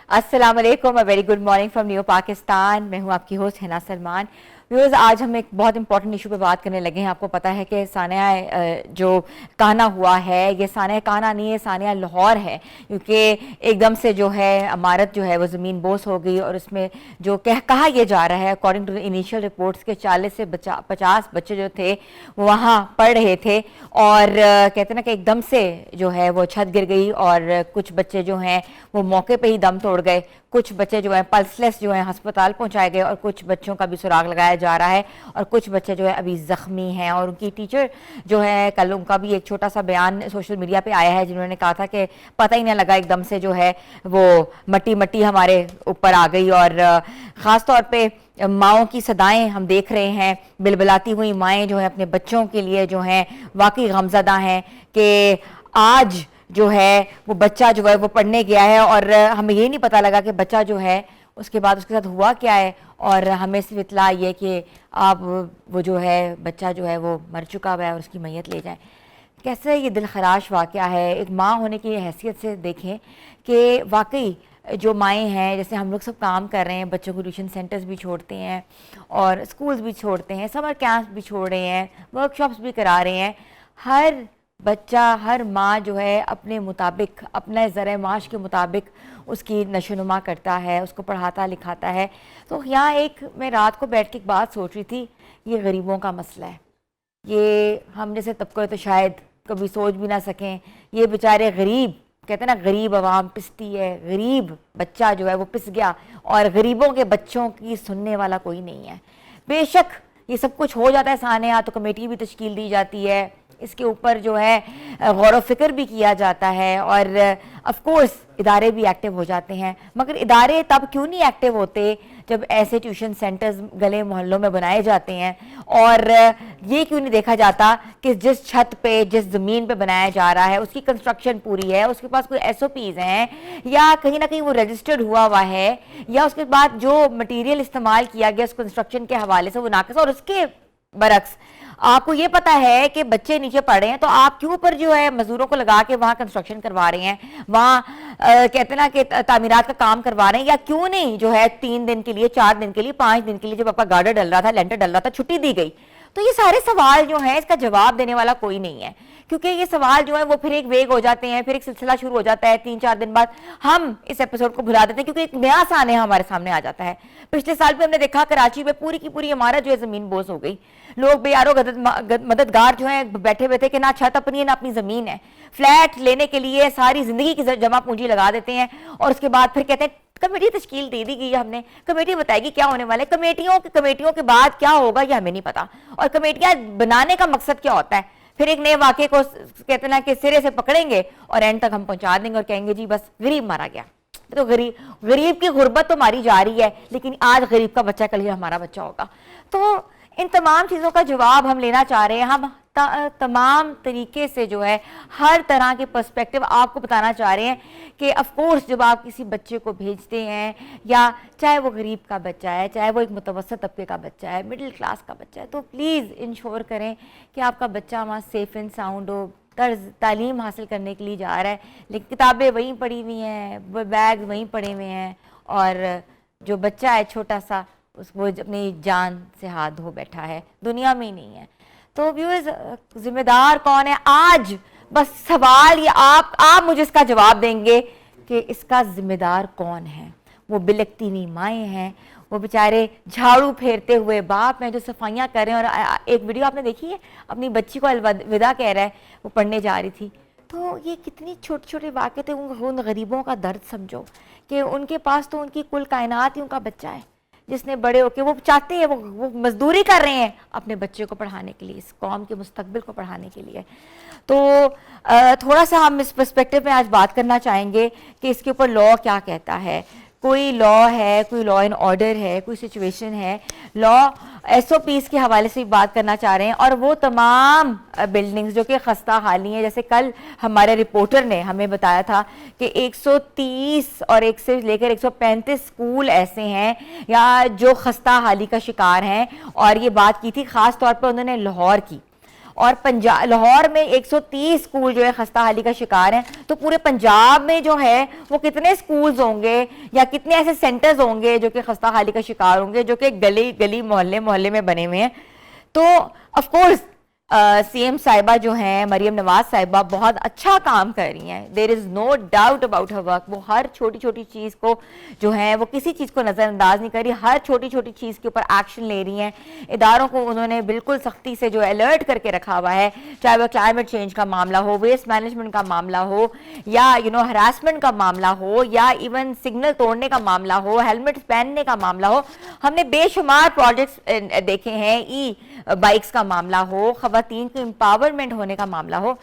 अस्सलाम वालेकुम, very good morning from new Pakistan. मैं हूं आपकी होस्ट हिना सलमान। व्यूअर्स, आज हम एक बहुत इंपॉर्टेंट इशू पे बात करने लगे हैं। आपको पता है कि सानिया जो काना हुआ है, ये सानिया काना नहीं है, सानिया लाहौर है, क्योंकि एकदम से जो है इमारत जो है वो ज़मीन बोस हो गई और उसमें जो कहा यह जा रहा है according to the initial reports के 40 से 50 बच्चे जो थे वो वहाँ पढ़ रहे थे और कहते हैं ना कि एकदम से जो है वो छत गिर गई और कुछ बच्चे जो हैं वो मौके पे ही दम तोड़ गए। कुछ बच्चे जो हैं पल्सलेस जो हैं अस्पताल पहुंचाए गए और कुछ बच्चों का भी सुराग लगाया जा रहा है और कुछ बच्चे जो है अभी ज़ख्मी हैं। और उनकी टीचर जो है, कल उनका भी एक छोटा सा बयान सोशल मीडिया पे आया है जिन्होंने कहा था कि पता ही नहीं लगा, एकदम से जो है वो मट्टी मट्टी हमारे ऊपर आ गई। और ख़ास तौर पे माओं की सदाएं हम देख रहे हैं, बिलबिलाती हुई माएँ जो हैं अपने बच्चों के लिए जो हैं वाकई गमज़दा हैं कि आज जो है वो बच्चा जो है वो पढ़ने गया है और हमें ये नहीं पता लगा कि बच्चा जो है उसके बाद उसके साथ हुआ क्या है। और हमें सिर्फ इत्तला आई है कि आप वो जो है बच्चा जो है वो मर चुका हुआ है और उसकी मैयत ले जाएं। कैसे ये दिल खराश वाक़या है। एक माँ होने की हैसियत से देखें कि वाकई जो माएँ हैं, जैसे हम लोग सब काम कर रहे हैं, बच्चों को ट्यूशन सेंटर्स भी छोड़ते हैं और स्कूल्स भी छोड़ते हैं, समर कैंप्स भी छोड़ रहे हैं, वर्कशॉप्स भी करा रहे हैं। हर बच्चा, हर माँ जो है अपने मुताबिक, अपने ज़र माश के मुताबिक उसकी नशोनुमा करता है, उसको पढ़ाता लिखाता है। तो यहाँ एक मैं रात को बैठ के एक बात सोच रही थी, ये गरीबों का मसला है। ये हम जैसे तबके तो शायद कभी सोच भी ना सकें। ये बेचारे गरीब, कहते हैं ना गरीब आवाम पिसती है, गरीब बच्चा जो है वो पिस गया और गरीबों के बच्चों की सुनने वाला कोई नहीं है। बेशक ये सब कुछ हो जाता है सानिया, तो कमेटी भी तश्कील दी जाती है, इसके ऊपर जो है गौर फिक्र भी किया जाता है और ऑफ कोर्स इदारे भी एक्टिव हो जाते हैं। मगर इदारे तब क्यों नहीं एक्टिव होते जब ऐसे ट्यूशन सेंटर्स गले मोहल्लों में बनाए जाते हैं? और ये क्यों नहीं देखा जाता कि जिस छत पे, जिस ज़मीन पे बनाया जा रहा है उसकी कंस्ट्रक्शन पूरी है, उसके पास कोई SOPs हैं या कहीं ना कहीं वो रजिस्टर्ड हुआ हुआ है, या उसके बाद जो मटीरियल इस्तेमाल किया गया उस कंस्ट्रक्शन के हवाले से वो नाक़िस। और उसके बरक्स आपको ये पता है कि बच्चे नीचे पड़ रहे हैं, तो आप क्यों ऊपर जो है मजदूरों को लगा के वहां कंस्ट्रक्शन करवा रहे हैं, वहां कहते ना कि तामीरात का काम करवा रहे हैं? या क्यों नहीं जो है 3 दिन के लिए, 4 दिन के लिए, 5 दिन के लिए, जब आपका गार्डर डल रहा था, लेंटर डल रहा था, छुट्टी दी गई? तो ये सारे सवाल जो है इसका जवाब देने वाला कोई नहीं है, क्योंकि ये सवाल जो है वो फिर एक वेग हो जाते हैं, फिर एक सिलसिला शुरू हो जाता है। 3-4 दिन बाद हम इस एपिसोड को भुला देते हैं क्योंकि एक नया सानिया हमारे सामने आ जाता है। पिछले साल भी हमने देखा कराची में पूरी की पूरी इमारत जो है जमीन बोस हो गई। लोग बेयारो मददगार जो है बैठे बैठे कि ना छत अपनी है ना अपनी जमीन है, फ्लैट लेने के लिए सारी जिंदगी की जमा पूंजी लगा देते हैं और उसके बाद फिर कहते हैं कमेटी तश्कील दे दी गई है, हमने कमेटी बताएगी क्या होने वाला है। कमेटियों के बाद क्या होगा ये हमें नहीं पता, और कमेटियां बनाने का मकसद क्या होता है? फिर एक नए वाक़े को कहते ना कि सिरे से पकड़ेंगे और एंड तक हम पहुंचा देंगे और कहेंगे जी बस गरीब मारा गया। तो गरीब की गुर्बत तो मारी जा रही है, लेकिन आज गरीब का बच्चा कल ही हमारा बच्चा होगा। तो इन तमाम चीज़ों का जवाब हम लेना चाह रहे हैं। हम तमाम तरीके से जो है हर तरह के पर्सपेक्टिव आपको बताना चाह रहे हैं कि ऑफ कोर्स जब आप किसी बच्चे को भेजते हैं, या चाहे वो गरीब का बच्चा है, चाहे वो एक मुतवसत तबके का बच्चा है, मिडिल क्लास का बच्चा है, तो प्लीज़ इंश्योर करें कि आपका बच्चा वहाँ सेफ एंड साउंड हो, तर्ज तालीम हासिल करने के लिए जा रहा है, लेकिन किताबें वहीं पड़ी हुई हैं, बैग वहीं पड़े हुए हैं और जो बच्चा है छोटा सा उसको अपनी जान से हाथ धो बैठा है, दुनिया में ही नहीं है। तो व्यूअर्स, जिम्मेदार कौन है? आज बस सवाल ये आप मुझे इसका जवाब देंगे कि इसका जिम्मेदार कौन है? वो बिलकती हुई माएँ हैं, वो बेचारे झाड़ू फेरते हुए बाप हैं जो सफाइयाँ कर रहे हैं। और एक वीडियो आपने देखी है, अपनी बच्ची को अलविदा कह रहा है, वो पढ़ने जा रही थी। तो ये कितनी छोटे छोटे वाक़े थे। उन गरीबों का दर्द समझो कि उनके पास तो उनकी कुल कायनात ही उनका बच्चा है, जिसने बड़े होके वो चाहते हैं, वो मजदूरी कर रहे हैं अपने बच्चे को पढ़ाने के लिए, इस कौम के मुस्तकबिल को पढ़ाने के लिए। तो थोड़ा सा हम इस पर्सपेक्टिव में आज बात करना चाहेंगे कि इसके ऊपर लॉ क्या कहता है। कोई लॉ है, कोई लॉ एंड ऑर्डर है, कोई सिचुएशन है? लॉ SOPs के हवाले से भी बात करना चाह रहे हैं और वो तमाम बिल्डिंग्स जो कि खस्ता हाली हैं। जैसे कल हमारे रिपोर्टर ने हमें बताया था कि 130 और एक से लेकर 135 स्कूल ऐसे हैं या जो खस्ता हाली का शिकार हैं, और ये बात की थी ख़ास तौर पर उन्होंने लाहौर की। और पंजाब लाहौर में 130 स्कूल जो है खस्ताहाली का शिकार हैं, तो पूरे पंजाब में जो है वो कितने स्कूल्स होंगे या कितने ऐसे सेंटर्स होंगे जो कि खस्ताहाली का शिकार होंगे, जो कि गली गली मोहल्ले मोहल्ले में बने हुए हैं। तो ऑफ कोर्स सीएम साहिबा जो हैं मरियम नवाज साहिबा बहुत अच्छा काम कर रही हैं, there is no doubt about her work. वो हर छोटी छोटी चीज़ को जो है वो किसी चीज़ को नज़रअंदाज नहीं कर रही, हर छोटी छोटी चीज़ के ऊपर एक्शन ले रही हैं। इदारों को उन्होंने बिल्कुल सख्ती से जो अलर्ट करके रखा हुआ है, चाहे वह क्लाइमेट चेंज का मामला हो, वेस्ट मैनेजमेंट का मामला हो, या हरासमेंट का मामला हो, या इवन सिग्नल तोड़ने का मामला हो, हेलमेट पहनने का मामला हो। हमने बेशुमार प्रोजेक्ट्स देखे हैं, ई बाइक्स का मामला हो, खवातीन को एम्पावरमेंट होने का मामला हो।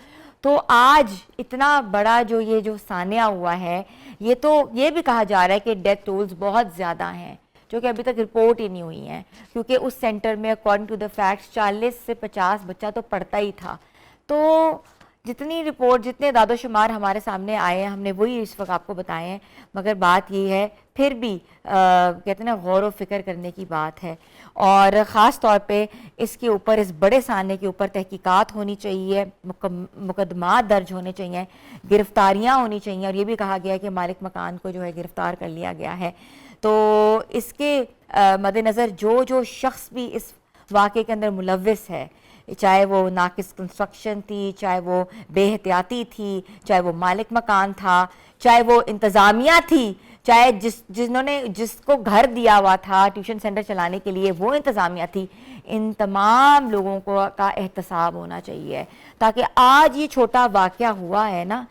तो आज इतना बड़ा जो सानिया हुआ है, ये तो ये भी कहा जा रहा है कि डेथ टोल्स बहुत ज़्यादा हैं, जो कि अभी तक रिपोर्ट ही नहीं हुई हैं, क्योंकि उस सेंटर में अकॉर्डिंग टू द फैक्ट्स 40 से 50 बच्चा तो पढ़ता ही था। तो जितनी रिपोर्ट, जितने दादोशुमार हमारे सामने आए हैं, हमने वही इस वक्त आपको बताए हैं। मगर बात ये है, फिर भी कहते हैं ना, गौर व फिक्र करने की बात है। और ख़ास तौर पे इसके ऊपर, इस बड़े साने के ऊपर तहकीकात होनी चाहिए, मुकदमात दर्ज होने चाहिए, गिरफ्तारियाँ होनी चाहिए। और ये भी कहा गया है कि मालिक मकान को जो है गिरफ्तार कर लिया गया है। तो इसके मद्देनज़र जो शख्स भी इस वाक़े के अंदर मुलव्विस है, चाहे वो नाकिस कंस्ट्रक्शन थी, चाहे वो बेहतियाती थी, चाहे वो मालिक मकान था, चाहे वो इंतज़ामिया थी, चाहे जिसको घर दिया हुआ था ट्यूशन सेंटर चलाने के लिए वो इंतज़ामिया थी, इन तमाम लोगों को का एहतसाब होना चाहिए, ताकि आज ये छोटा वाक़या हुआ है ना,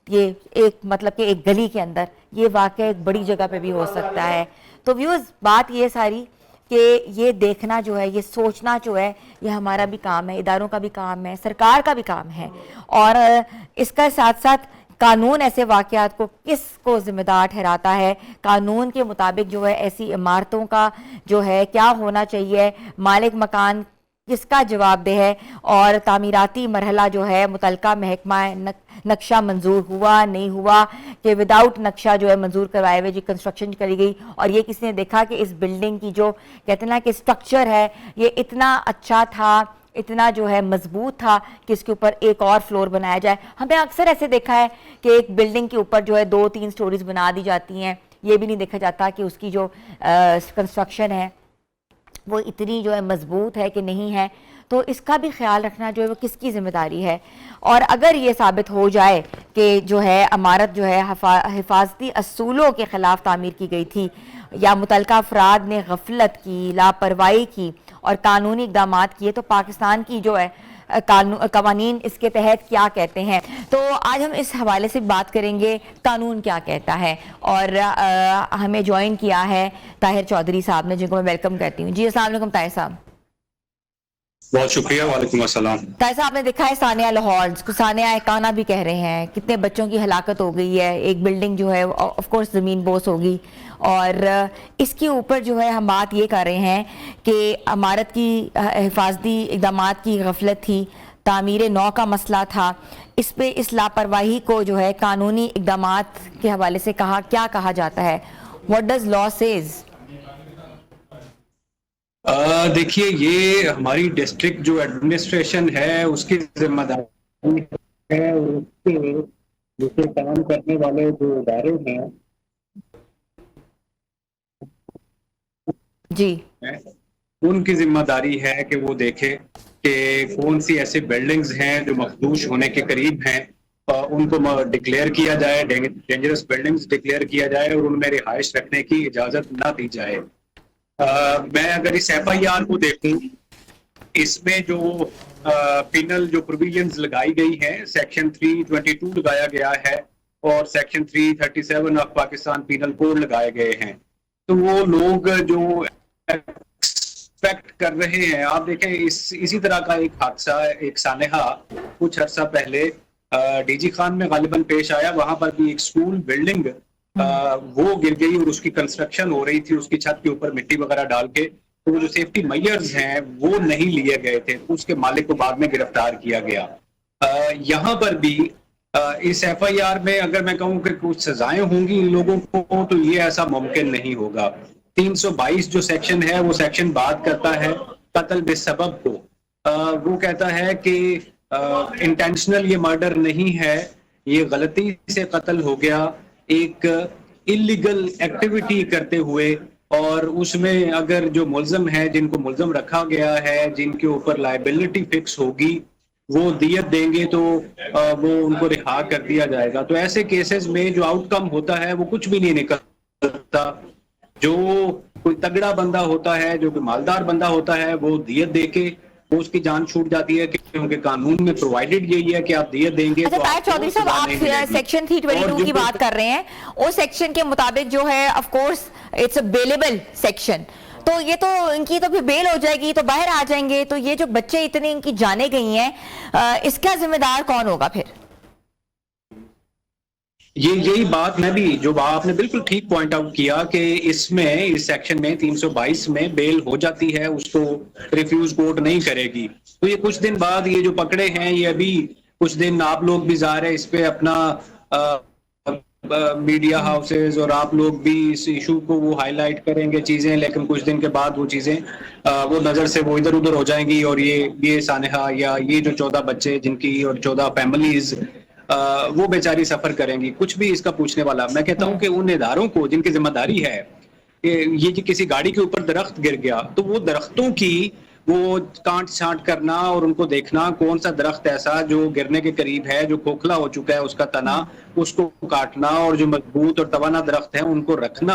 ये एक मतलब कि एक गली के अंदर, ये वाक़या एक बड़ी जगह पे भी हो सकता है। तो व्यूज़, बात ये सारी कि ये देखना जो है, ये सोचना जो है, ये हमारा भी काम है, इदारों का भी काम है, सरकार का भी काम है। और इसका साथ साथ कानून ऐसे वाक़यात को किसको ज़िम्मेदार ठहराता है, कानून के मुताबिक जो है ऐसी इमारतों का जो है क्या होना चाहिए, मालिक मकान किसका जवाबदेह है, और तामीराती मरहला जो है मुतलका महकमा नक्शा मंजूर हुआ नहीं हुआ, कि विदाउट नक्शा जो है मंजूर करवाए हुए जी कंस्ट्रक्शन करी गई, और ये किसी ने देखा कि इस बिल्डिंग की जो कहते हैं ना कि स्ट्रक्चर है, ये इतना अच्छा था, इतना जो है मजबूत था कि इसके ऊपर एक और फ्लोर बनाया जाए। हमने अक्सर ऐसे देखा है कि एक बिल्डिंग के ऊपर जो है 2-3 स्टोरीज बना दी जाती हैं, ये भी नहीं देखा जाता कि उसकी जो कंस्ट्रक्शन है वो इतनी जो है मजबूत है कि नहीं है। तो इसका भी ख्याल रखना जो है वो किसकी ज़िम्मेदारी है। और अगर ये साबित हो जाए कि जो है इमारत जो है हिफाजती असूलों के ख़िलाफ़ तामीर की गई थी, या मुतलका अफराद ने गफलत की, लापरवाही की और कानूनी इक़दाम किए, तो पाकिस्तान की जो है कवानीन इसके तहत क्या कहते हैं। तो आज हम इस हवाले से बात करेंगे, कानून क्या कहता है। और हमें ज्वाइन किया है ताहिर चौधरी साहब ने, जिनको मैं वेलकम करती हूँ। जी अस्सलाम वालेकुम ताहिर साहब। बहुत शुक्रिया। वालेकुम अस्सलाम। ताहिर साहब, आपने देखा है सानिया लाहौर, जिसको सानिया काना भी कह रहे हैं, कितने बच्चों की हलाकत हो गई है, एक बिल्डिंग जो है ऑफ कोर्स ज़मीन बोस होगी। और इसके ऊपर जो है हम बात ये कर रहे हैं कि इमारत की हिफाजती इक़दाम की गफलत थी, तामीर नौ का मसला था, इस पे इस लापरवाही को जो है कानूनी इक़दाम के हवाले से क्या कहा जाता है। What does law says? देखिए, ये हमारी डिस्ट्रिक्ट जो एडमिनिस्ट्रेशन है उसकी जिम्मेदारी है, और उसके काम करने वाले जो इदारे हैं जी, उनकी जिम्मेदारी है कि वो देखे कि कौन सी ऐसी बिल्डिंग्स हैं जो मखदूश होने के करीब हैं, उनको डिक्लेयर किया जाए, डेंजरस बिल्डिंग्स डिक्लेयर किया जाए और उनमें रिहाइश रखने की इजाज़त ना दी जाए। मैं अगर इस FIR को देखूं, इसमें जो पिनल जो प्रोविजंस लगाई गई हैं, सेक्शन 322 लगाया गया है और section 337 of Pakistan penal code लगाए गए हैं। तो वो लोग जो एक्सपेक्ट कर रहे हैं, आप देखें इसी तरह का एक हादसा, एक सानेहा कुछ अर्सा पहले DG खान में गालिबन पेश आया। वहां पर भी एक स्कूल बिल्डिंग वो गिर गई और उसकी कंस्ट्रक्शन हो रही थी, उसकी छत के ऊपर मिट्टी वगैरह डाल के, तो वो जो सेफ्टी मेजर्स हैं वो नहीं लिए गए थे, उसके मालिक को बाद में गिरफ्तार किया गया। यहाँ पर भी इस FIR में अगर मैं कहूँ कि कुछ सजाएं होंगी इन लोगों को, तो ये ऐसा मुमकिन नहीं होगा। 322 जो सेक्शन है वो सेक्शन बात करता है कत्ल बेसबब को, वो कहता है कि इंटेंशनल ये मर्डर नहीं है, ये गलती से कत्ल हो गया, एक इलीगल एक्टिविटी करते हुए, और उसमें अगर जो मुल्ज़िम है, जिनको मुल्ज़िम रखा गया है, जिनके ऊपर लायबिलिटी फिक्स होगी, वो दियत देंगे तो वो उनको रिहा कर दिया जाएगा। तो ऐसे केसेस में जो आउटकम होता है वो कुछ भी नहीं निकलता। जो कोई तगड़ा बंदा होता है, जो कोई मालदार बंदा होता है, वो दियत देके वो उसकी जान छूट जाती है, क्योंकि कानून में प्रोवाइडेड यही है कि आप दियत देंगे। अच्छा तो ताहिर चौधरी साहब, आप सेक्शन 322 की बात कर रहे हैं, उस सेक्शन के मुताबिक जो है of course it's a bailable section, तो ये तो इनकी तो फिर बेल हो जाएगी, तो बाहर आ जाएंगे, तो ये जो बच्चे इतनी इनकी जाने गई हैं, इसका जिम्मेदार कौन होगा फिर? यही बात मैं भी, जो आपने बिल्कुल ठीक पॉइंट आउट किया कि इसमें, इस सेक्शन में 322 में बेल हो जाती है, उसको रिफ्यूज कोर्ट नहीं करेगी। तो ये कुछ दिन बाद ये जो पकड़े हैं, ये अभी कुछ दिन आप लोग भी ज़ाहिर है इस पे अपना मीडिया हाउसेज और आप लोग भी इस इशू को वो हाईलाइट करेंगे चीजें, लेकिन कुछ दिन के बाद वो चीजें वो नजर से वो इधर उधर हो जाएंगी, और ये सानेहा या ये जो 14 बच्चे जिनकी और 14 फैमिलीज वो बेचारी सफर करेंगी, कुछ भी इसका पूछने वाला। मैं कहता हूं कि उन इदारों को जिनकी जिम्मेदारी है, ये कि किसी गाड़ी के ऊपर दरख्त गिर गया तो वो दरख्तों की वो काट छांट करना और उनको देखना कौन सा दरख्त ऐसा जो गिरने के करीब है, जो खोखला हो चुका है उसका तना, उसको काटना, और जो मजबूत और तवाना दरख्त है उनको रखना,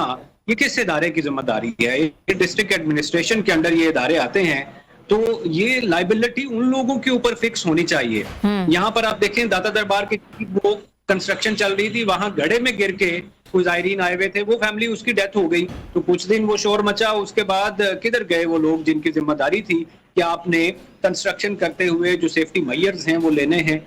ये किस इदारे की जिम्मेदारी है? ये डिस्ट्रिक्ट एडमिनिस्ट्रेशन के अंडर ये इदारे आते हैं, तो ये लाइबिलिटी उन लोगों के ऊपर फिक्स होनी चाहिए। यहाँ पर आप देखें दाता दरबार की वो कंस्ट्रक्शन चल रही थी, वहां गड्ढे में गिर के कोई जायरीन आए हुए थे, वो फैमिली उसकी डेथ हो गई, तो कुछ दिन वो शोर मचा, उसके बाद किधर गए वो लोग जिनकी जिम्मेदारी थी कि आपने कंस्ट्रक्शन करते हुए जो सेफ्टी मेजर्स हैं वो लेने हैं?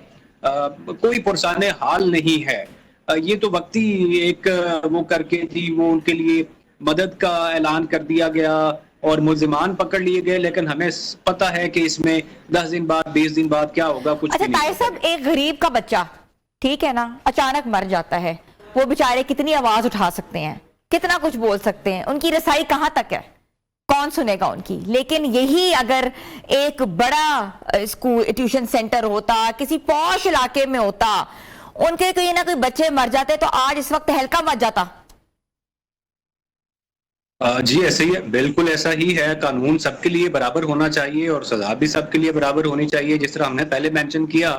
कोई पुरसाने हाल नहीं है। ये तो वक्ती एक वो करके जी वो उनके लिए मदद का ऐलान कर दिया गया और मुल्जिमान पकड़ लिए गए, लेकिन हमें पता है कि इसमें 10 दिन बाद 20 दिन बाद क्या होगा, कुछ अच्छा भी नहीं। ताहिर साहब, एक गरीब का बच्चा, ठीक है ना, अचानक मर जाता है, वो बेचारे कितनी आवाज उठा सकते हैं, कितना कुछ बोल सकते हैं, उनकी रसाई कहां तक है, कौन सुनेगा उनकी? लेकिन यही अगर एक बड़ा स्कूल ट्यूशन सेंटर होता, किसी पॉश इलाके में होता, उनके कोई ना कोई बच्चे मर जाते तो आज इस वक्त हल्का मच जाता। जी ऐसे ही है, बिल्कुल ऐसा ही है। कानून सबके लिए बराबर होना चाहिए और सजा भी सबके लिए बराबर होनी चाहिए। जिस तरह हमने पहले मेंशन किया,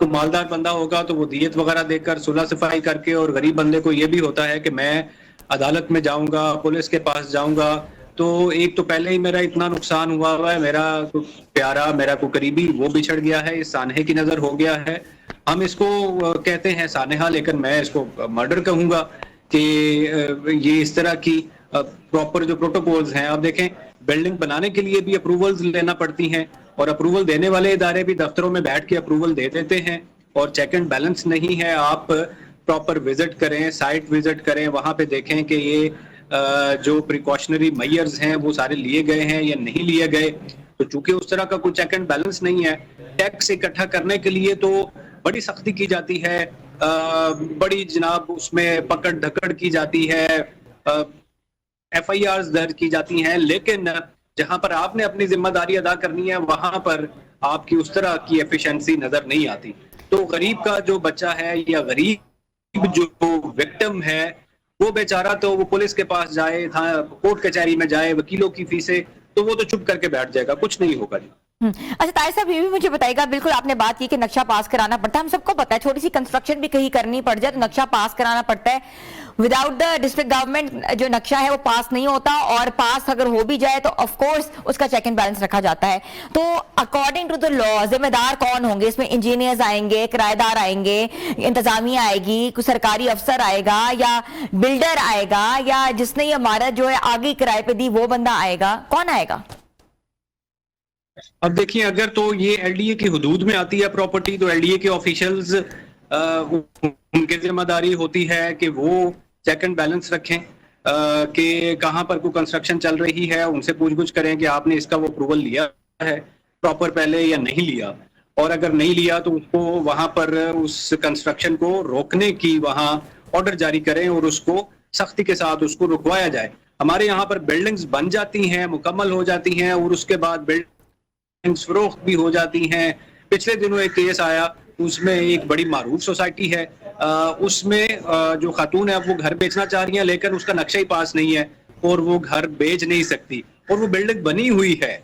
तो मालदार बंदा होगा तो वो दियत वगैरह देकर सुलह सफाई करके, और गरीब बंदे को ये भी होता है कि मैं अदालत में जाऊंगा, पुलिस के पास जाऊंगा, तो एक तो पहले ही मेरा इतना नुकसान हुआ हुआ है, मेरा प्यारा, मेरा को करीबी वो बिछड़ गया है, इस सानहे की नजर हो गया है। हम इसको कहते हैं सानेहा, लेकिन मैं इसको मर्डर कहूंगा कि ये इस तरह की प्रॉपर जो प्रोटोकॉल्स हैं, आप देखें बिल्डिंग बनाने के लिए भी अप्रूवल्स लेना पड़ती हैं, और अप्रूवल देने वाले इदारे भी दफ्तरों में बैठ के अप्रूवल दे देते हैं, और चेक एंड बैलेंस नहीं है। आप प्रॉपर विजिट करें, साइट विजिट करें, वहां पे देखें कि ये जो प्रिकॉशनरी मेजर्स हैं वो सारे लिए गए हैं या नहीं लिए गए। तो चूंकि उस तरह का कोई चेक एंड बैलेंस नहीं है, टैक्स इकट्ठा करने के लिए तो बड़ी सख्ती की जाती है, बड़ी जनाब उसमें पकड़ धकड़ की जाती है, FIRs दर्ज की जाती हैं, लेकिन जहां पर आपने अपनी जिम्मेदारी अदा करनी है वहां पर आपकी उस तरह की एफिशिएंसी नजर नहीं आती। तो गरीब का जो बच्चा है या गरीब जो विक्टिम है, वो बेचारा तो वो पुलिस के पास जाए, कोर्ट कचहरी में जाए, वकीलों की फीसें, तो वो तो चुप करके बैठ जाएगा, कुछ नहीं होगा जी। अच्छा ताहिर साहब, ये भी मुझे बताइएगा, बिल्कुल आपने बात की कि नक्शा पास कराना पड़ता है, हम सबको पता है, छोटी सी कंस्ट्रक्शन भी कहीं करनी पड़ जाए तो नक्शा पास कराना पड़ता है। विदाउट द डिस्ट्रिक्ट गवर्नमेंट जो नक्शा है वो पास नहीं होता, और पास अगर हो भी जाए तो ऑफ कोर्स उसका चेक एंड बैलेंस रखा जाता है। तो अकॉर्डिंग टू द लॉ जिम्मेदार कौन होंगे इसमें? इंजीनियर्स आएंगे, किराएदार आएंगे, इंतजामिया आएगी, कोई सरकारी अफसर आएगा, या बिल्डर आएगा, या जिसने ये इमारत जो है आगे किराए पे दी वो बंदा आएगा? कौन आएगा? अब देखिए, अगर तो ये LDA की हुदूद में आती है प्रॉपर्टी, तो LDA के ऑफिशियल्स उनकी जिम्मेदारी होती है कि वो चेक एंड बैलेंस रखें कि कहाँ पर कोई कंस्ट्रक्शन चल रही है, उनसे पूछगछ करें कि आपने इसका वो अप्रूवल लिया है प्रॉपर पहले या नहीं लिया, और अगर नहीं लिया तो उसको वहां पर उस कंस्ट्रक्शन को रोकने की वहां ऑर्डर जारी करें और उसको सख्ती के साथ उसको रुकवाया जाए। हमारे यहाँ पर बिल्डिंग्स बन जाती हैं, मुकम्मल हो जाती हैं, और उसके बाद बिल्डिंग्स फरोख्त भी हो जाती हैं। पिछले दिनों एक केस आया, उसमें एक बड़ी मारूफ सोसाइटी है, उसमें जो खातून है वो घर बेचना चाह रही है, लेकिन उसका नक्शा ही पास नहीं है और वो घर बेच नहीं सकती और वो बिल्डिंग बनी हुई है।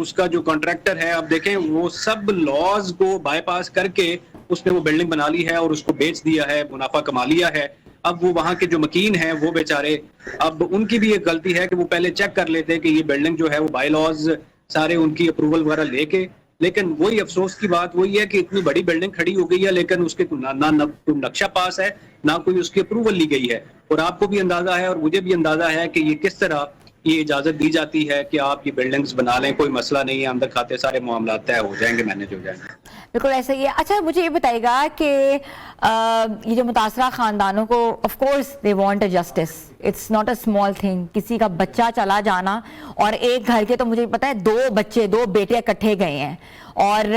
उसका जो कॉन्ट्रैक्टर है, अब देखें, वो सब लॉज को बाईपास करके उसने वो बिल्डिंग बना ली है और उसको बेच दिया है, मुनाफा कमा लिया है। अब वो वहां के जो मकीन हैं वो बेचारे, अब उनकी भी एक गलती है कि वो पहले चेक कर लेते कि ये बिल्डिंग जो है वो बाय लॉज सारे उनकी अप्रूवल वगैरह लेके, लेकिन वही अफसोस की बात वही है कि इतनी बड़ी बिल्डिंग खड़ी हो गई है, लेकिन उसके ना कोई नक्शा पास है, ना कोई उसकी अप्रूवल ली गई है। और आपको भी अंदाजा है और मुझे भी अंदाजा है कि ये किस तरह ये इजाजत दी जाती है कि आप ये बिल्डिंग्स बना लें, कोई मसला नहीं है, अंदर खाते सारे मामला तय हो जाएंगे, मैनेज हो जाएंगे। बिल्कुल ऐसा ही है। अच्छा, मुझे ये बताइएगा कि ये जो मुतासरा खानदानों को, of course they want a justice, it's not a small thing. किसी का बच्चा चला जाना, और एक घर के तो मुझे पता है 2 बच्चे, 2 बेटे इकट्ठे गए हैं, और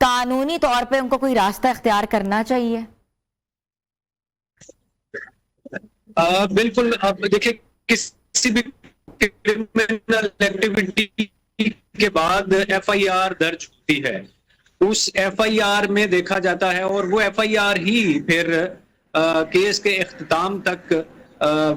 कानूनी तौर पे उनको कोई रास्ता इख्तियार करना चाहिए। बिल्कुल। अब देखिए, किसी भी क्रिमिनल एक्टिविटी के बाद एफआईआर दर्ज होती है, उस एफआईआर में देखा जाता है और वो एफआईआर ही फिर केस के इख्तिताम तक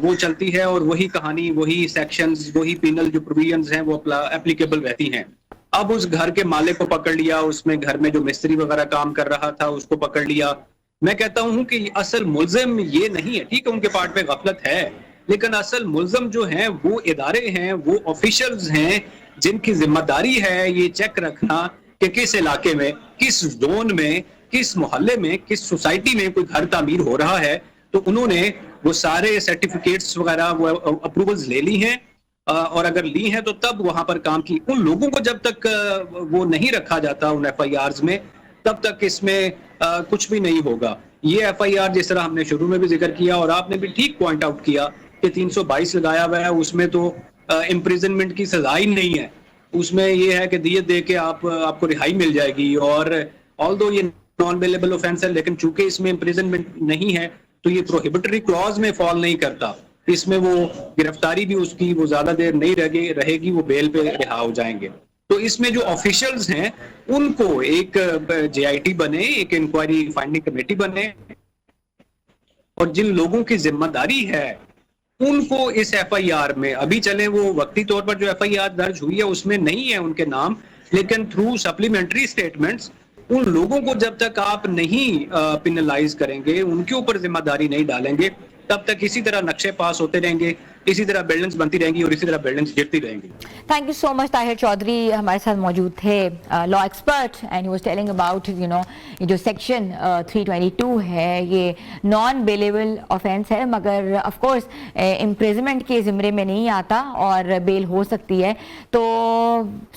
वो चलती है और वही कहानी, वही सेक्शंस, वही पिनल जो प्रोविजंस हैं वो एप्लीकेबल रहती हैं। अब उस घर के मालिक को पकड़ लिया, उसमें घर में जो मिस्त्री वगैरह काम कर रहा था उसको पकड़ लिया। मैं कहता हूं कि असल मुल्जिम ये नहीं है, ठीक है उनके पार्ट पे गफलत है, लेकिन असल मुल्जिम जो हैं वो इदारे हैं, वो ऑफिशियल्स हैं, जिनकी जिम्मेदारी है ये चेक रखना कि किस इलाके में, किस जोन में, किस मोहल्ले में, किस सोसाइटी में कोई घर तामीर हो रहा है। तो उन्होंने वो सारे सर्टिफिकेट्स वगैरह वो अप्रूवल्स ले ली हैं, और अगर ली हैं तो तब वहां पर काम की। उन लोगों को जब तक वो नहीं रखा जाता उन एफआईआर्स में, तब तक इसमें कुछ भी नहीं होगा। ये एफआईआर जिस तरह हमने शुरू में भी जिक्र किया और आपने भी ठीक पॉइंट आउट किया कि 322 लगाया हुआ है, उसमें तो इम्प्रिजनमेंट की सजा ही नहीं है। उसमें ये है कि दियत दे के आपको रिहाई मिल जाएगी, और ऑल्दो ये नॉन बेलेबल ऑफेंस है, लेकिन चूंकि इसमें इम्प्रिजनमेंट नहीं है तो ये प्रोहिबिटरी क्लॉज में फॉल नहीं करता। इसमें वो गिरफ्तारी भी उसकी वो ज्यादा देर नहीं रहेगी, वो बेल पे रिहा हो जाएंगे। तो इसमें जो ऑफिशियल्स हैं उनको एक जेआईटी बने, एक इंक्वायरी फाइंडिंग कमेटी बने, और जिन लोगों की जिम्मेदारी है उनको इस एफआईआर में, अभी चले वो वक्ती तौर पर जो एफआईआर दर्ज हुई है उसमें नहीं है उनके नाम, लेकिन थ्रू सप्लीमेंट्री स्टेटमेंट्स उन लोगों को जब तक आप नहीं पिनलाइज करेंगे, उनके ऊपर जिम्मेदारी नहीं डालेंगे, तब तक इसी तरह नक्शे पास होते रहेंगे, इसी तरह बिल्डिंग्स बनती रहेंगी और इसी तरह बिल्डिंग्स गिरती रहेंगी। Thank you so much. Tahir Chaudhary हमारे साथ मौजूद थे, law expert, and he was telling about ये जो सेक्शन 322 है ये नॉन बेलेबल ऑफेंस है, मगर ऑफ कोर्स इम्प्रिजनमेंट के ज़िम्मे में नहीं आता और बेल हो सकती है। तो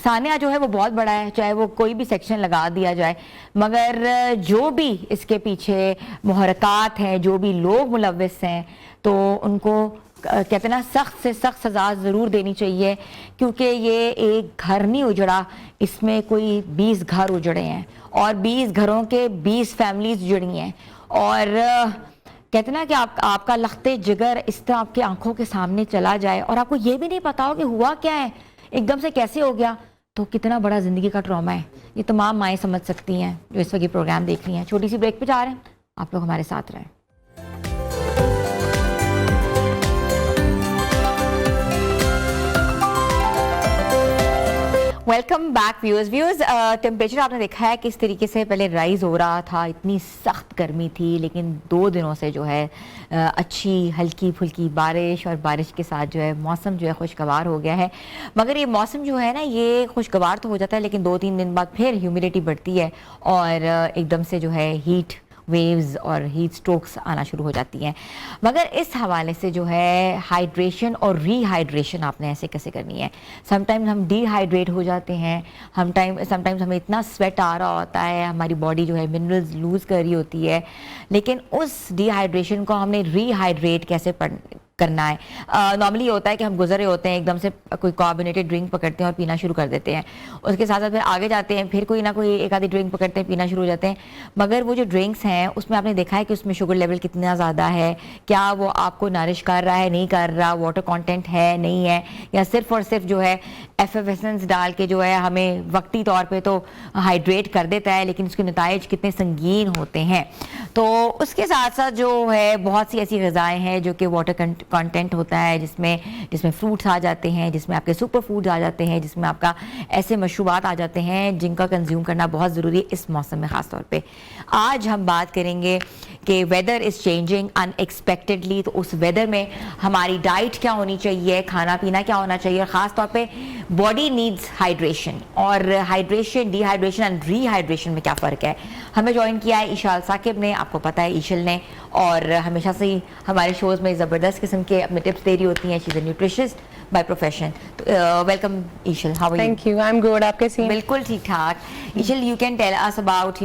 सानिया जो है वो बहुत बड़ा है, चाहे वो कोई भी सेक्शन लगा दिया जाए, मगर जो भी इसके पीछे मुहरकात हैं, जो भी लोग मुलव्विस हैं, तो उनको कहते हैं ना सख्त से सख्त सज़ा ज़रूर देनी चाहिए, क्योंकि ये एक घर नहीं उजड़ा, इसमें कोई 20 घर उजड़े हैं और 20 घरों के 20 फैमिलीज जुड़ी हैं। और कहते हैं ना कि आपका लख्ते जिगर इस तरह आपकी आंखों के सामने चला जाए और आपको ये भी नहीं पता हो कि हुआ क्या है, एकदम से कैसे हो गया, तो कितना बड़ा ज़िंदगी का ट्रॉमा है। ये तमाम माएँ समझ सकती हैं जो इस वक्त ये प्रोग्राम देख रही हैं। छोटी सी ब्रेक पे जा रहे हैं, आप लोग हमारे साथ रहें। Welcome back viewers. टेम्परेचर आपने देखा है किस तरीके से पहले राइज हो रहा था, इतनी सख्त गर्मी थी, लेकिन 2 दिनों से जो है अच्छी हल्की फुल्की बारिश, और बारिश के साथ जो है मौसम जो है खुशगवार हो गया है। मगर ये मौसम जो है ना ये खुशगवार तो हो जाता है, लेकिन 2-3 दिन बाद फिर ह्यूमिडिटी बढ़ती है और एकदम से जो है हीट वेव्स और हीट स्ट्रोक्स आना शुरू हो जाती हैं। मगर इस हवाले से जो है हाइड्रेशन और रीहाइड्रेशन आपने ऐसे कैसे करनी है। समटाइम्स हम डिहाइड्रेट हो जाते हैं, समटाइम्स हमें इतना स्वेट आ रहा होता है, हमारी बॉडी जो है मिनरल्स लूज़ कर रही होती है, लेकिन उस डिहाइड्रेशन को हमने रीहाइड्रेट कैसे करना है। नॉर्मली होता है कि हम गुजरे होते हैं, एकदम से कोई कार्बोनेटेड ड्रिंक पकड़ते हैं और पीना शुरू कर देते हैं, उसके साथ साथ फिर आगे जाते हैं, फिर कोई ना कोई एक आधी ड्रिंक पकड़ते हैं, पीना शुरू हो जाते हैं। मगर वो जो ड्रिंक्स हैं उसमें आपने देखा है कि उसमें शुगर लेवल कितना ज़्यादा है, क्या वो आपको नरिश कर रहा है, नहीं कर रहा, वाटर कंटेंट है नहीं है, या सिर्फ और सिर्फ जो है एफेवेसेंस डाल के जो है हमें वक्ती तौर पे तो हाइड्रेट कर देता है, लेकिन उसके नताइज कितने संगीन होते हैं। तो उसके साथ साथ जो है बहुत सी ऐसी ग़िज़ाएँ हैं जो कि वाटर कंटेंट होता है, जिसमें फ्रूट्स आ जाते हैं, जिसमें आपके सुपर फूड्स आ जाते हैं, जिसमें आपका ऐसे मशरूबात आ जाते हैं जिनका कंज्यूम करना बहुत ज़रूरी है इस मौसम में ख़ास तौर पे। आज हम बात करेंगे कि वेदर इज़ चेंजिंग अनएक्सपेक्टेडली, तो उस वेदर में हमारी डाइट क्या होनी चाहिए, खाना पीना क्या होना चाहिए, और ख़ास तौर पे बॉडी नीड्स हाइड्रेशन, और हाइड्रेशन, डिहाइड्रेशन एंड रीहाइड्रेशन में क्या फ़र्क है। हमें ज्वाइन किया है ईशाल साकिब ने, आपको पता है ईशल ने, और हमेशा से ही हमारे शोज़ में ज़बरदस्त किस्म के अपने टिप्स दे रही होती हैं। She is a nutritionist by profession. Welcome Ishal, how are you? Thank you, I am good. आप कैसी हैं? बिल्कुल ठीक ठाक। Ishal, you can tell us about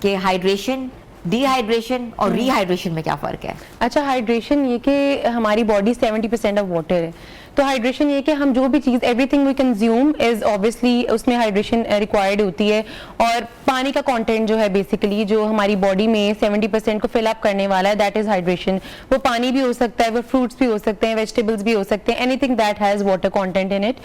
कि हाइड्रेशन, डिहाइड्रेशन और रीहाइड्रेशन में क्या फ़र्क है? अच्छा, हाइड्रेशन ये कि हमारी बॉडी 70% ऑफ वाटर है, तो हाइड्रेशन ये कि हम जो भी चीज़, everything we consume is obviously उसमें हाइड्रेशन रिक्वायर्ड होती है। और पानी का कंटेंट जो है बेसिकली जो हमारी बॉडी में 70% को फिल अप करने वाला है, दैट इज़ हाइड्रेशन। वो पानी भी हो सकता है, वो फ्रूट्स भी हो सकते हैं, वेजिटेबल्स भी हो सकते हैं, anything that has water content in it.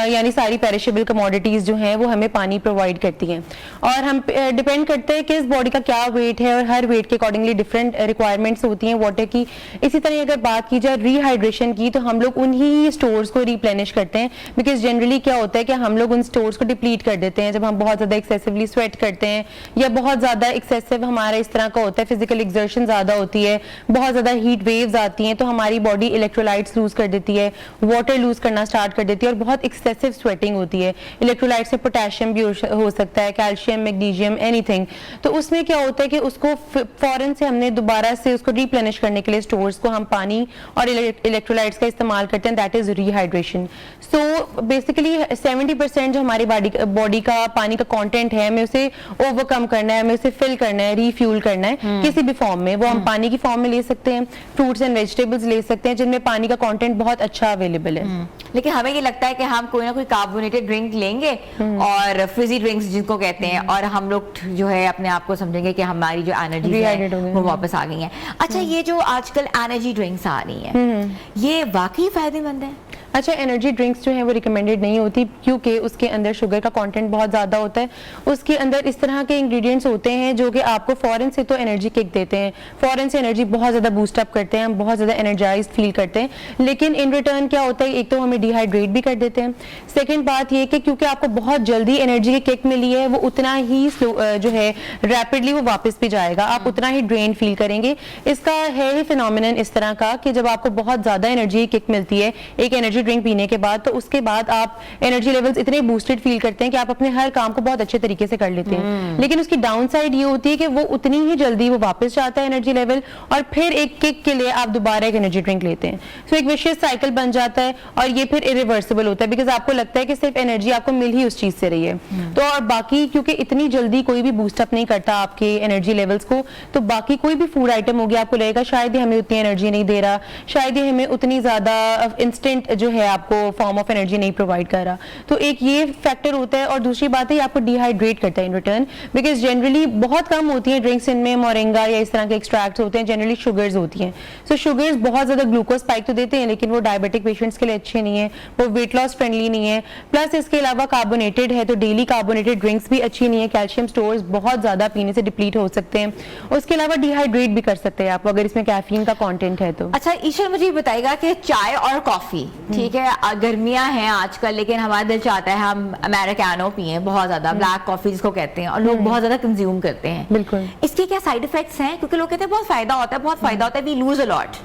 यानी सारी पेरिशेबल कमोडिटीज़ जो हैं वो हमें पानी प्रोवाइड करती हैं। और हम डिपेंड करते हैं कि इस बॉडी का क्या वेट है, और हर वेट के अकॉर्डिंगली डिफरेंट रिक्वायरमेंट्स होती हैं वाटर की। इसी तरह अगर बात की जाए रीहाइड्रेशन की, तो हम लोग उन्हीं स्टोर्स को रिप्लेनिश करते हैं, बिकॉज जनरली क्या होता है कि हम लोग उन स्टोर्स को डिप्लीट कर देते हैं जब हम बहुत ज़्यादा एक्सेसिवली स्वेट करते हैं, या बहुत ज़्यादा एक्सेसिव हमारा इस तरह का होता है, फिजिकल एक्सर्शन ज़्यादा होती है, बहुत ज़्यादा हीट वेव्स आती हैं, तो हमारी बॉडी इलेक्ट्रोलाइट्स लूज कर देती है, वाटर लूज करना स्टार्ट कर देती है, और बहुत एक्सेसिव स्वेटिंग होती है। इलेक्ट्रोलाइट्स में पोटेशियम भी हो सकता है, कैल्शियम, मैग्नीशियम, एनीथिंग। तो उसमें क्या होता है कि उसको फौरन से हमने दोबारा से उसको रिप्लेनिश करने के लिए स्टोर्स को हम पानी और इलेक्ट्रोलाइट्स का इस्तेमाल करते हैं, that is rehydration. So basically 70% जो हमारी बॉडी का पानी का कंटेंट है, हमें उसे ओवरकम करना है, हमें उसे फिल करना है, रीफ्यूल करना है किसी भी फॉर्म में। वो हम पानी की फॉर्म में ले सकते हैं, फ्रूट्स एंड वेजिटेबल्स ले सकते हैं जिनमें पानी का कंटेंट बहुत अच्छा अवेलेबल है। लेकिन हमें ये लगता है कि हम कोई ना कोई कार्बोनेटेड ड्रिंक लेंगे और फिजी ड्रिंक्स जिनको कहते हैं, और हम लोग जो है अपने आप को समझेंगे कि हमारी जो एनर्जी है वो वापस आ गई है। अच्छा, ये जो आजकल एनर्जी ड्रिंक्स आ रही हैं, ये वाकई फायदेमंद है? अच्छा, एनर्जी ड्रिंक्स जो है वो रिकमेंडेड नहीं होती, क्योंकि उसके अंदर शुगर का कंटेंट बहुत ज़्यादा होता है। उसके अंदर इस तरह के इंग्रेडिएंट्स होते हैं जो कि आपको फ़ौरन से तो एनर्जी किक देते हैं, फ़ौरन से एनर्जी बहुत ज़्यादा बूस्टअप करते हैं, हम बहुत ज़्यादा एनर्जाइज फील करते हैं, लेकिन इन रिटर्न क्या होता है, एक तो हमें डिहाइड्रेट भी कर देते हैं। सेकेंड बात ये कि क्योंकि आपको बहुत जल्दी एनर्जी की किक मिली है, वो उतना ही जो है रैपिडली वो वापस भी जाएगा, आप उतना ही ड्रेन फील करेंगे। इसका है ही फिनोमिनन इस तरह का कि जब आपको बहुत ज़्यादा एनर्जी की किक मिलती है एक एनर्जी ड्रिंक पीने के बाद, तो उसके बाद आप एनर्जी लेवल्स इतने बूस्टेड फील करते हैं कि आप अपने हर काम को बहुत अच्छे तरीके से कर लेते हैं। लेकिन उसकी डाउन साइड ये होती है कि वो उतनी ही जल्दी वो वापस जाता है एनर्जी लेवल, और फिर एक किक के लिए आप दोबारा एक एनर्जी ड्रिंक लेते हैं। सो एक विशियस साइकिल बन जाता है, और ये फिर इरिवर्सिबल होता है, बिकॉज आपको लगता है कि सिर्फ एनर्जी आपको मिल ही उस चीज से रही है। तो और बाकी क्योंकि इतनी जल्दी कोई भी बूस्टअप नहीं करता आपके एनर्जी लेवल्स को, तो बाकी कोई भी फूड आइटम हो गया आपको लगेगा शायद ही हमें उतनी एनर्जी नहीं दे रहा, शायद ही हमें उतनी ज्यादा इंस्टेंट जो है आपको फॉर्म ऑफ एनर्जी नहीं प्रोवाइड कर रहा। तो एक ये फैक्टर होता है, और दूसरी बात है आपको डिहाइड्रेट करता है इन रिटर्न, बिकॉज जनरली बहुत कम होती है ड्रिंक्स, इनमें मोरिंगा या इस तरह के एक्सट्रैक्ट्स होते हैं, जनरली शुगर्स होती हैं। सो शुगर्स बहुत ज्यादा ग्लूकोज स्पाइक तो देते हैं, लेकिन वो डायबिटिक पेशेंट्स के लिए अच्छे नहीं है, वो वेट लॉस फ्रेंडली नहीं है। प्लस इसके अलावा कार्बोनेटेड है, तो डेली कार्बोनेटेड ड्रिंक्स भी अच्छी नहीं है, कैल्शियम स्टोर्स बहुत ज्यादा पीने से डिप्लीट हो सकते हैं। उसके अलावा डिहाइड्रेट भी कर सकते हैं आप अगर इसमें कैफीन का कंटेंट है तो। अच्छा ईशल, मुझे ये बताइएगा कि चाय और कॉफी, ठीक है, गर्मियां हैं आजकल, लेकिन हमारा दिल चाहता है हम अमेरिकानो पिए बहुत ज्यादा, ब्लैक कॉफी जिसको कहते हैं, और लोग बहुत ज्यादा कंज्यूम करते हैं। बिल्कुल। इसके क्या साइड इफेक्ट्स हैं? क्योंकि लोग कहते हैं बहुत फायदा होता है, बहुत फायदा होता है, वी लूज अ लॉट।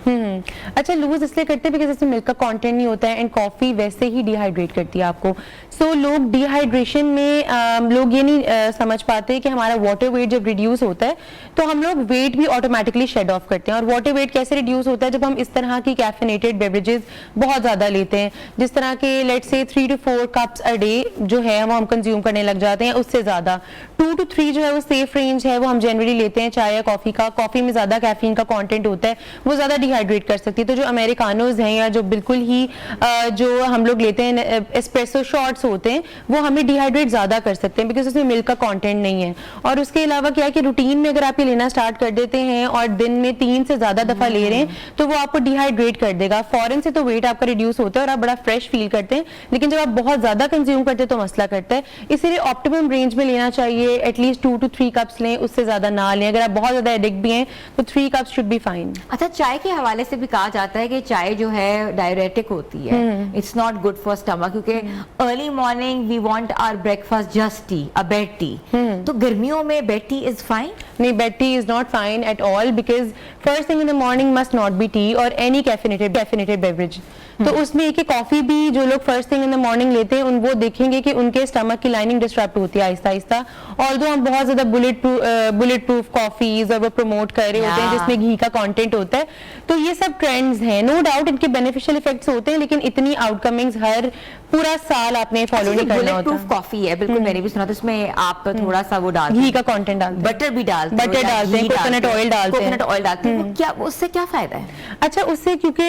अच्छा, लूज इसलिए करते हैं बिकॉज इसमें मिल्क का कंटेंट नहीं होता है, एंड कॉफी वैसे ही डिहाइड्रेट करती है आपको। सो लोग डिहाइड्रेशन में लोग ये नहीं समझ पाते कि हमारा वाटर वेट जब रिड्यूस होता है तो हम लोग वेट भी ऑटोमेटिकली शेड ऑफ करते हैं। और वाटर वेट कैसे रिड्यूस होता है? जब हम इस तरह की कैफिनेटेड बेवरेजेस बहुत ज्यादा लेते हैं, जिस तरह के let's say 3 to 4 cups a day जो है वो हम कंज्यूम करने लग जाते हैं, उससे ज्यादा 2 to 3 जो है वो सेफ रेंज है, वो हम जनरली लेते हैं चाय या कॉफी का। कॉफी में ज्यादा कैफीन का कंटेंट होता है, वो ज्यादा डिहाइड्रेट कर सकती है। तो जो अमेरिकानोज हैं या जो बिल्कुल ही जो हम लोग लेते हैं एस्प्रेसो शॉट्स होते हैं, वो हमें डिहाइड्रेट ज्यादा कर सकते हैं बिकॉज उसमें मिल्क का कंटेंट नहीं है। और उसके अलावा क्या है कि रूटीन में अगर आप ये से लेना स्टार्ट कर देते हैं और दिन में 3 से ज्यादा दफा ले रहे हैं तो वो आपको डिहाइड्रेट कर देगा। फॉरन से तो वेट आपका रिड्यूस होता है और आप बड़ा फ्रेश फील करते हैं, लेकिन जब आप बहुत ज्यादा कंज्यूम करते हैं तो मसला करता है। इसीलिए ऑप्टिमम रेंज में लेना चाहिए, एटलीस्ट 2 to 3 कप्स लें, उससे ज्यादा ना लें। अगर आप बहुत ज्यादा एडिक्ट भी हैं तो 3 कप्स शुड बी फाइन। अच्छा, चाय के हवाले से भी कहा जाता है कि चाय जो है डायरेटिक होती है, it's not good for stomach, क्योंकि early morning we want our breakfast just tea, a bed tea. तो गर्मियों में बेड टी इज फाइन? नहीं, bed tea is not fine at all, because first thing in the morning must not be tea और any caffeinated beverage. तो उसमें एक coffee भी जो लोग first thing in the morning लेते हैं उन वो देखेंगे कि उनके स्टमक की लाइनिंग डिस्टर्ब होती है आहिस्ता आहिस्ता। ऑल्दो हम बहुत ज्यादा बुलेट प्रूफ कॉफीज और वो प्रमोट कर रहे होते हैं जिसमें घी का कंटेंट होता है, तो ये सब ट्रेंड्स हैं। नो डाउट इनके बेनिफिशियल इफेक्ट्स होते हैं, लेकिन इतनी आउटकमिंग्स हर पूरा साल आपने फॉलो नहीं करना होता। बुलेट प्रूफ कॉफी है, बिल्कुल मैंने भी सुना था, उसमें आप थोड़ा सा वो डालते घी का कंटेंट डालते हैं, बटर भी डालते हैं, बटर डालते हैं, कोकोनट ऑयल डालते हैं। कोकोनट ऑयल डालते हैं, क्या उससे क्या फायदा है? अच्छा, उससे क्योंकि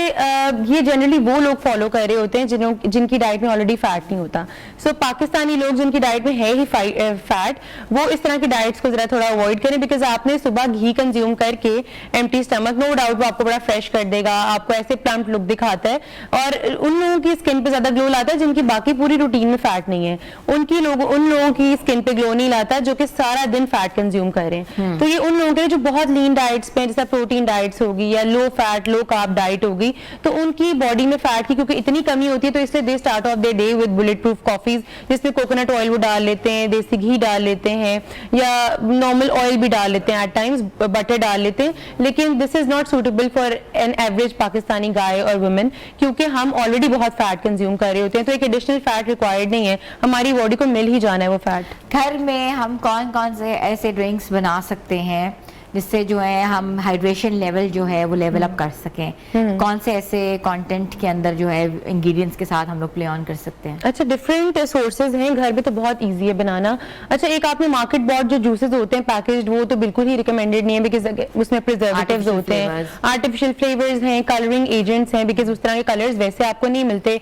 ये जनरली वो लोग फॉलो कर रहे होते हैं जिनकी डाइट में ऑलरेडी फैट नहीं होता। सो पाकिस्तानी लोग जिनकी डाइट में है ही फैट, वो इस तरह की डाइट्स को जरा थोड़ा अवॉइड करें, बिकॉज आपने सुबह घी कंज्यूम करके एम्प्टी स्टमक, नो डाउट वो आपको बड़ा फ्रेश कर देगा, आपको ऐसे प्लम्प लुक दिखाता है और उन लोगों की स्किन पे ज्यादा ग्लो लाता है जिनकी बाकी पूरी रूटीन में फैट नहीं है। उन लोगों की स्किन पे ग्लो नहीं लाता जो कि सारा दिन फैट कंज्यूम कर रहे हैं। तो ये उन लोगों के जो बहुत लीन डाइट्स पे, जैसे प्रोटीन डाइट्स होगी या low fat low carb diet होगी, तो उनकी बॉडी में फैट की क्योंकि इतनी कमी होती है, तो इसलिए they start of their day with bullet proof coffees जिसमें कोकोनट ऑयल वो डाल लेते हैं, देसी घी डाल लेते हैं या नॉर्मल ऑयल भी डाल लेते हैं, एट टाइम्स बटर डाल लेते हैं। लेकिन this is not suitable for an average Pakistani guy और वुमेन, क्योंकि हम ऑलरेडी बहुत फैट कंज्यूम कर रहे होते हैं, तो एक एडिशनल फैट रिक्वायर्ड नहीं है, हमारी बॉडी को मिल ही जाना है वो फैट। घर में हम कौन कौन से ऐसे ड्रिंक्स बना सकते हैं जिससे जो है हम हाइड्रेशन लेवल जो है वो लेवल अप कर सकें? कौन से ऐसे कंटेंट के अंदर जो है इंग्रेडिएंट्स के साथ हम लोग प्ले ऑन कर सकते हैं? अच्छा, डिफरेंट सोर्सेज हैं घर में, तो बहुत इजी है बनाना। अच्छा, एक आपने मार्केट बॉट जो जूसेस होते हैं पैकेज्ड, वो तो बिल्कुल ही रिकमेंडेड नहीं है, बिकॉज उसमें प्रिजर्वेटिव्स होते हैं, आर्टिफिशियल फ्लेवर्स हैं, कलरिंग एजेंट्स हैं, बिकॉज उस तरह के कलर्स वैसे आपको नहीं मिलते।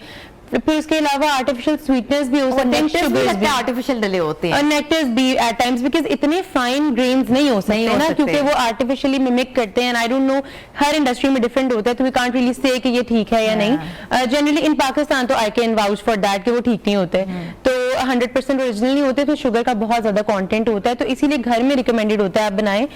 फिर इसके अलावा आर्टिफिशियल स्वीटनेस भी हो सकते हैं, शुगर्स भी आर्टिफिशियल डले होते हैं, और नेक्टर्स भी एट टाइम्स, बिकॉज इतने फाइन ग्रेन्स नहीं हो सकते ना, क्योंकि वो आर्टिफिशियली मिमिक करते हैं। And I don't know, her industry में डिफरेंट होता है, तो वी कांट रियली से कि ये ठीक है या नहीं। जनरली इन पाकिस्तान तो I can vouch for that कि वो ठीक नहीं होते, तो 100% ओरिजिनल नहीं होते, तो शुगर का बहुत ज्यादा कंटेंट होता है, तो इसीलिए घर में रिकमेंडेड होता है आप बनाएं।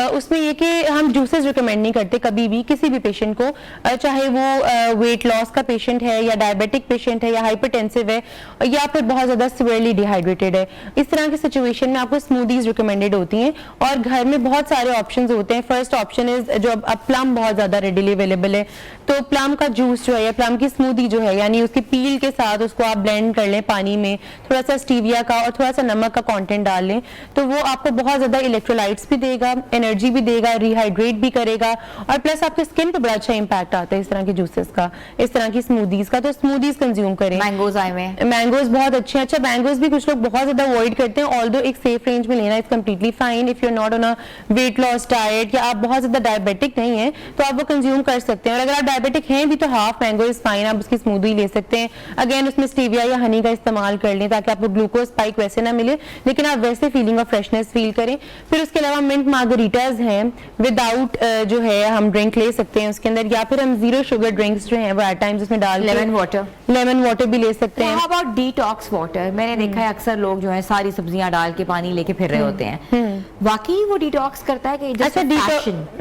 उसमें ये कि हम जूसेस रिकमेंड नहीं करते कभी भी किसी भी पेशेंट को, चाहे वो वेट लॉस का पेशेंट है या डायबिटिक पेशेंट है या हाइपरटेंसिव है या फिर बहुत ज्यादा सिवियरली डिहाइड्रेटेड है। इस तरह की सिचुएशन में आपको स्मूदीज रिकमेंडेड होती हैं और घर में बहुत सारे ऑप्शंस होते हैं। फर्स्ट ऑप्शन इज जो अब प्लम बहुत ज्यादा रेडिली अवेलेबल है, तो प्लम का जूस जो है या प्लम की स्मूदी जो है, यानी उसकी पील के साथ उसको आप ब्लेंड कर लें पानी में, थोड़ा सा स्टीविया का और थोड़ा सा नमक का कंटेंट डाल लें, तो वो आपको बहुत ज्यादा इलेक्ट्रोलाइट्स भी देगा, एनर्जी भी देगा, रिहाइड्रेट भी करेगा और प्लस आपके स्किन पे बड़ा अच्छा इंपैक्ट आता है इस तरह के जूसेस का, इस तरह की स्मूदीज का। तो स्मूदीज कंज्यूम करें। मैंगोज आए हुए, मैंगोज बहुत अच्छे हैं। अच्छा, मैंगोज भी कुछ लोग बहुत ज्यादा अवॉइड करते हैं, ऑल्दो एक सेफ रेंज में लेना is completely fine if you are not on a weight loss diet या आप बहुत ज्यादा डायबिटिक नहीं है तो आप वो कंज्यूम कर सकते हैं। और अगर आप डायबिटिक हैं भी तो हाफ मैंगो इज फाइन, आप उसकी स्मूदी ले सकते हैं। अगेन उसमें स्टीविया या हनी का इस्तेमाल कर लें ताकि आपको ग्लूकोज स्पाइक वैसे ना मिले, लेकिन आप वैसे फीलिंग ऑफ फ्रेशनेस फील करें। फिर उसके अलावा मिंट मार्गरीटाज हैं, विदाउट जो है हम ड्रिंक ले सकते हैं उसके अंदर, या फिर हम जीरो शुगर ड्रिंक्स जो है वो एट टाइम्स उसमें डाल लेमन वाटर भी ले सकते हैं। How about detox water? मैंने देखा है अक्सर लोग जो है सारी सब्जियां डाल के पानी लेके फिर रहे होते हैं, वाकई वो डिटॉक्स करता है कि अच्छा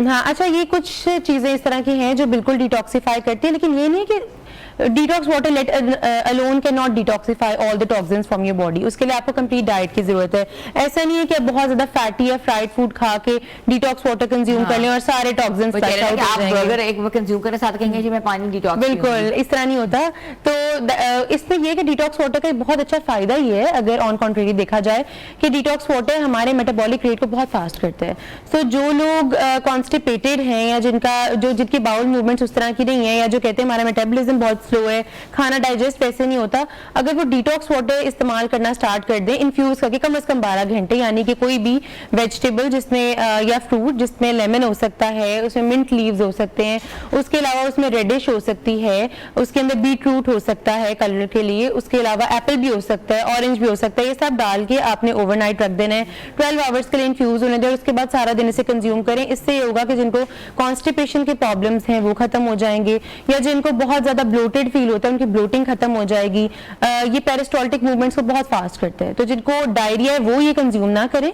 हाँ, अच्छा ये कुछ चीजें इस तरह की हैं जो बिल्कुल डिटॉक्सिफाई करती है, लेकिन ये नहीं कि detox water let alone can not detoxify all the toxins from your body. उसके लिए आपको कंप्लीट डाइट की जरूरत है। ऐसा नहीं है कि आप बहुत ज्यादा फैटी या फ्राइड फूड खा के डिटॉक्स वाटर कंज्यूम कर लें और सारे टॉक्सिन्स फ्लश आउट हो जाएंगे। बर्गर एक बार कंज्यूम करने साथ कहेंगे जी मैं पानी डिटॉक्स, बिल्कुल इस तरह नहीं होता। तो इसमें यह कि डिटॉक्स वाटर का बहुत अच्छा फायदा ये है, अगर ऑन कॉन्ट्रेरी देखा जाए, कि डिटॉक्स वाटर हमारे मेटाबॉलिक रेट को बहुत फास्ट करता है। सो जो लोग कॉन्स्टिपेटेड हैं या जिनकी बाउल मूवमेंट्स उस तरह की नहीं है, या जो कहते हैं हमारा मेटाबॉलिज्म बहुत बहुत स्लो है, खाना डाइजेस्ट वैसे नहीं होता, अगर वो डिटॉक्स वाटर इस्तेमाल करना स्टार्ट कर दें इन्फ्यूज करके कम से कम 12 घंटे, यानी कि कोई भी वेजिटेबल जिसमें या फ्रूट जिसमें लेमन हो सकता है, उसमें मिंट लीव्स हो सकते हैं, उसके अलावा उसमें रेडिश हो सकती है, उसके अंदर बीट रूट हो सकता है कलर के लिए, उसके अलावा एप्पल भी हो सकता है, ऑरेंज भी हो सकता है, ये सब डाल के आपने ओवरनाइट रख देना है, 12 आवर्स के लिए इन्फ्यूज होने दें और उसके बाद सारा दिन इसे कंज्यूम करें। इससे ये होगा कि जिनको कॉन्स्टिपेशन के प्रॉब्लम्स हैं वो खत्म हो जाएंगे, या जिनको बहुत ज्यादा ब्लोटेड फील होता है उनकी ब्लोटिंग खत्म हो जाएगी। ये पेरिस्टोल्टिक मूवमेंट्स को बहुत फास्ट करते हैं, तो जिनको डायरिया है वो ये कंज्यूम ना करें,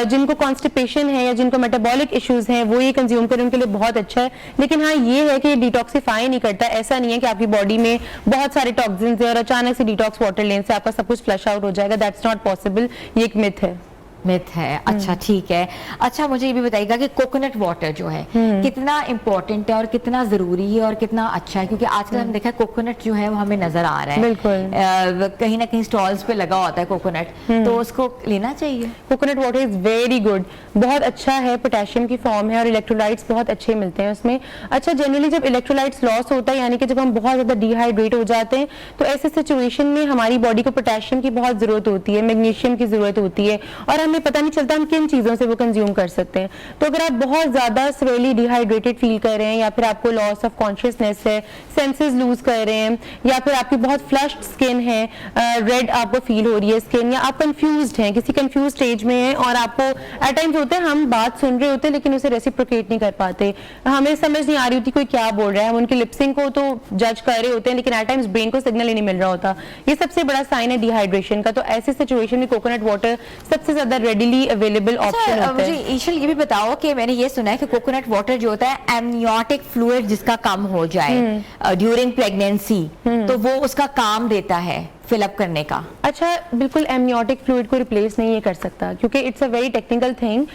जिनको कॉन्स्टिपेशन है या जिनको मेटाबॉलिक इश्यूज हैं वो ये कंज्यूम करें, उनके लिए बहुत अच्छा है। लेकिन हाँ ये है कि ये डिटॉक्सिफाई नहीं करता, ऐसा नहीं है कि आपकी बॉडी में बहुत सारे टॉक्सिन्स है और अचानक से डिटॉक्स वाटर लेने से आपका सब कुछ फ्लश आउट हो जाएगा, दैट्स नॉट पॉसिबल, ये एक मिथ है। मिथ है। अच्छा ठीक है। अच्छा मुझे ये भी बताइएगा कि कोकोनट वाटर जो है कितना इम्पोर्टेंट है और कितना जरूरी है और कितना अच्छा है, क्योंकि आजकल हम देखा कोकोनट जो है वो हमें नजर आ रहा है, बिल्कुल कहीं ना कहीं स्टॉल्स पे लगा होता है कोकोनट, तो उसको लेना चाहिए। Coconut water is very good, बहुत अच्छा है, पोटेशियम की फॉर्म है और इलेक्ट्रोलाइट्स बहुत अच्छे मिलते हैं उसमें। अच्छा जनरली जब इलेक्ट्रोलाइट्स लॉस होता है, यानी कि जब हम बहुत ज्यादा डिहाइड्रेट हो जाते हैं, तो ऐसे सिचुएशन में हमारी बॉडी को पोटेशियम की बहुत जरूरत होती है, मैग्नीशियम की जरूरत होती है, और हमें पता नहीं चलता हम किन चीजों से वो कंज्यूम कर सकते हैं। तो अगर आप बहुत ज्यादा सिवियरली डिहाइड्रेटेड फील कर रहे हैं, या फिर आपको लॉस ऑफ कॉन्शियसनेस है, सेंसेस लूज कर रहे हैं, या फिर आपकी बहुत फ्लश्ड स्किन है, रेड आपको फील हो रही है स्किन, या आप कंफ्यूज्ड हैं, किसी कंफ्यूज स्टेज में हैं और आपको एट टाइम्स होते हैं हम बात सुन रहे होते हैं लेकिन उसे रेसिप्रोकेट नहीं कर पाते, हमें समझ नहीं आ रही होती कोई क्या बोल रहा है, हम उनकी लिपसिंग को तो जज कर रहे होते हैं लेकिन एट टाइम्स ब्रेन को सिग्नल ही नहीं मिल रहा होता, ये सबसे बड़ा साइन है डिहाइड्रेशन का। तो ऐसे सिचुएशन में कोकोनट वाटर सबसे ज्यादा रेडिली अवेलेबल ऑप्शन होता है। मुझे ईशल ये भी बताओ कि मैंने ये सुना है कि कोकोनट वाटर जो होता है एमनियोटिक फ्लूइड जिसका कम हो जाए ड्यूरिंग प्रेगनेंसी, तो वो उसका काम देता है फिलअप करने का। अच्छा बिल्कुल एमनियोटिक फ्लूइड को रिप्लेस नहीं ये कर सकता, क्योंकि it's a very technical thing.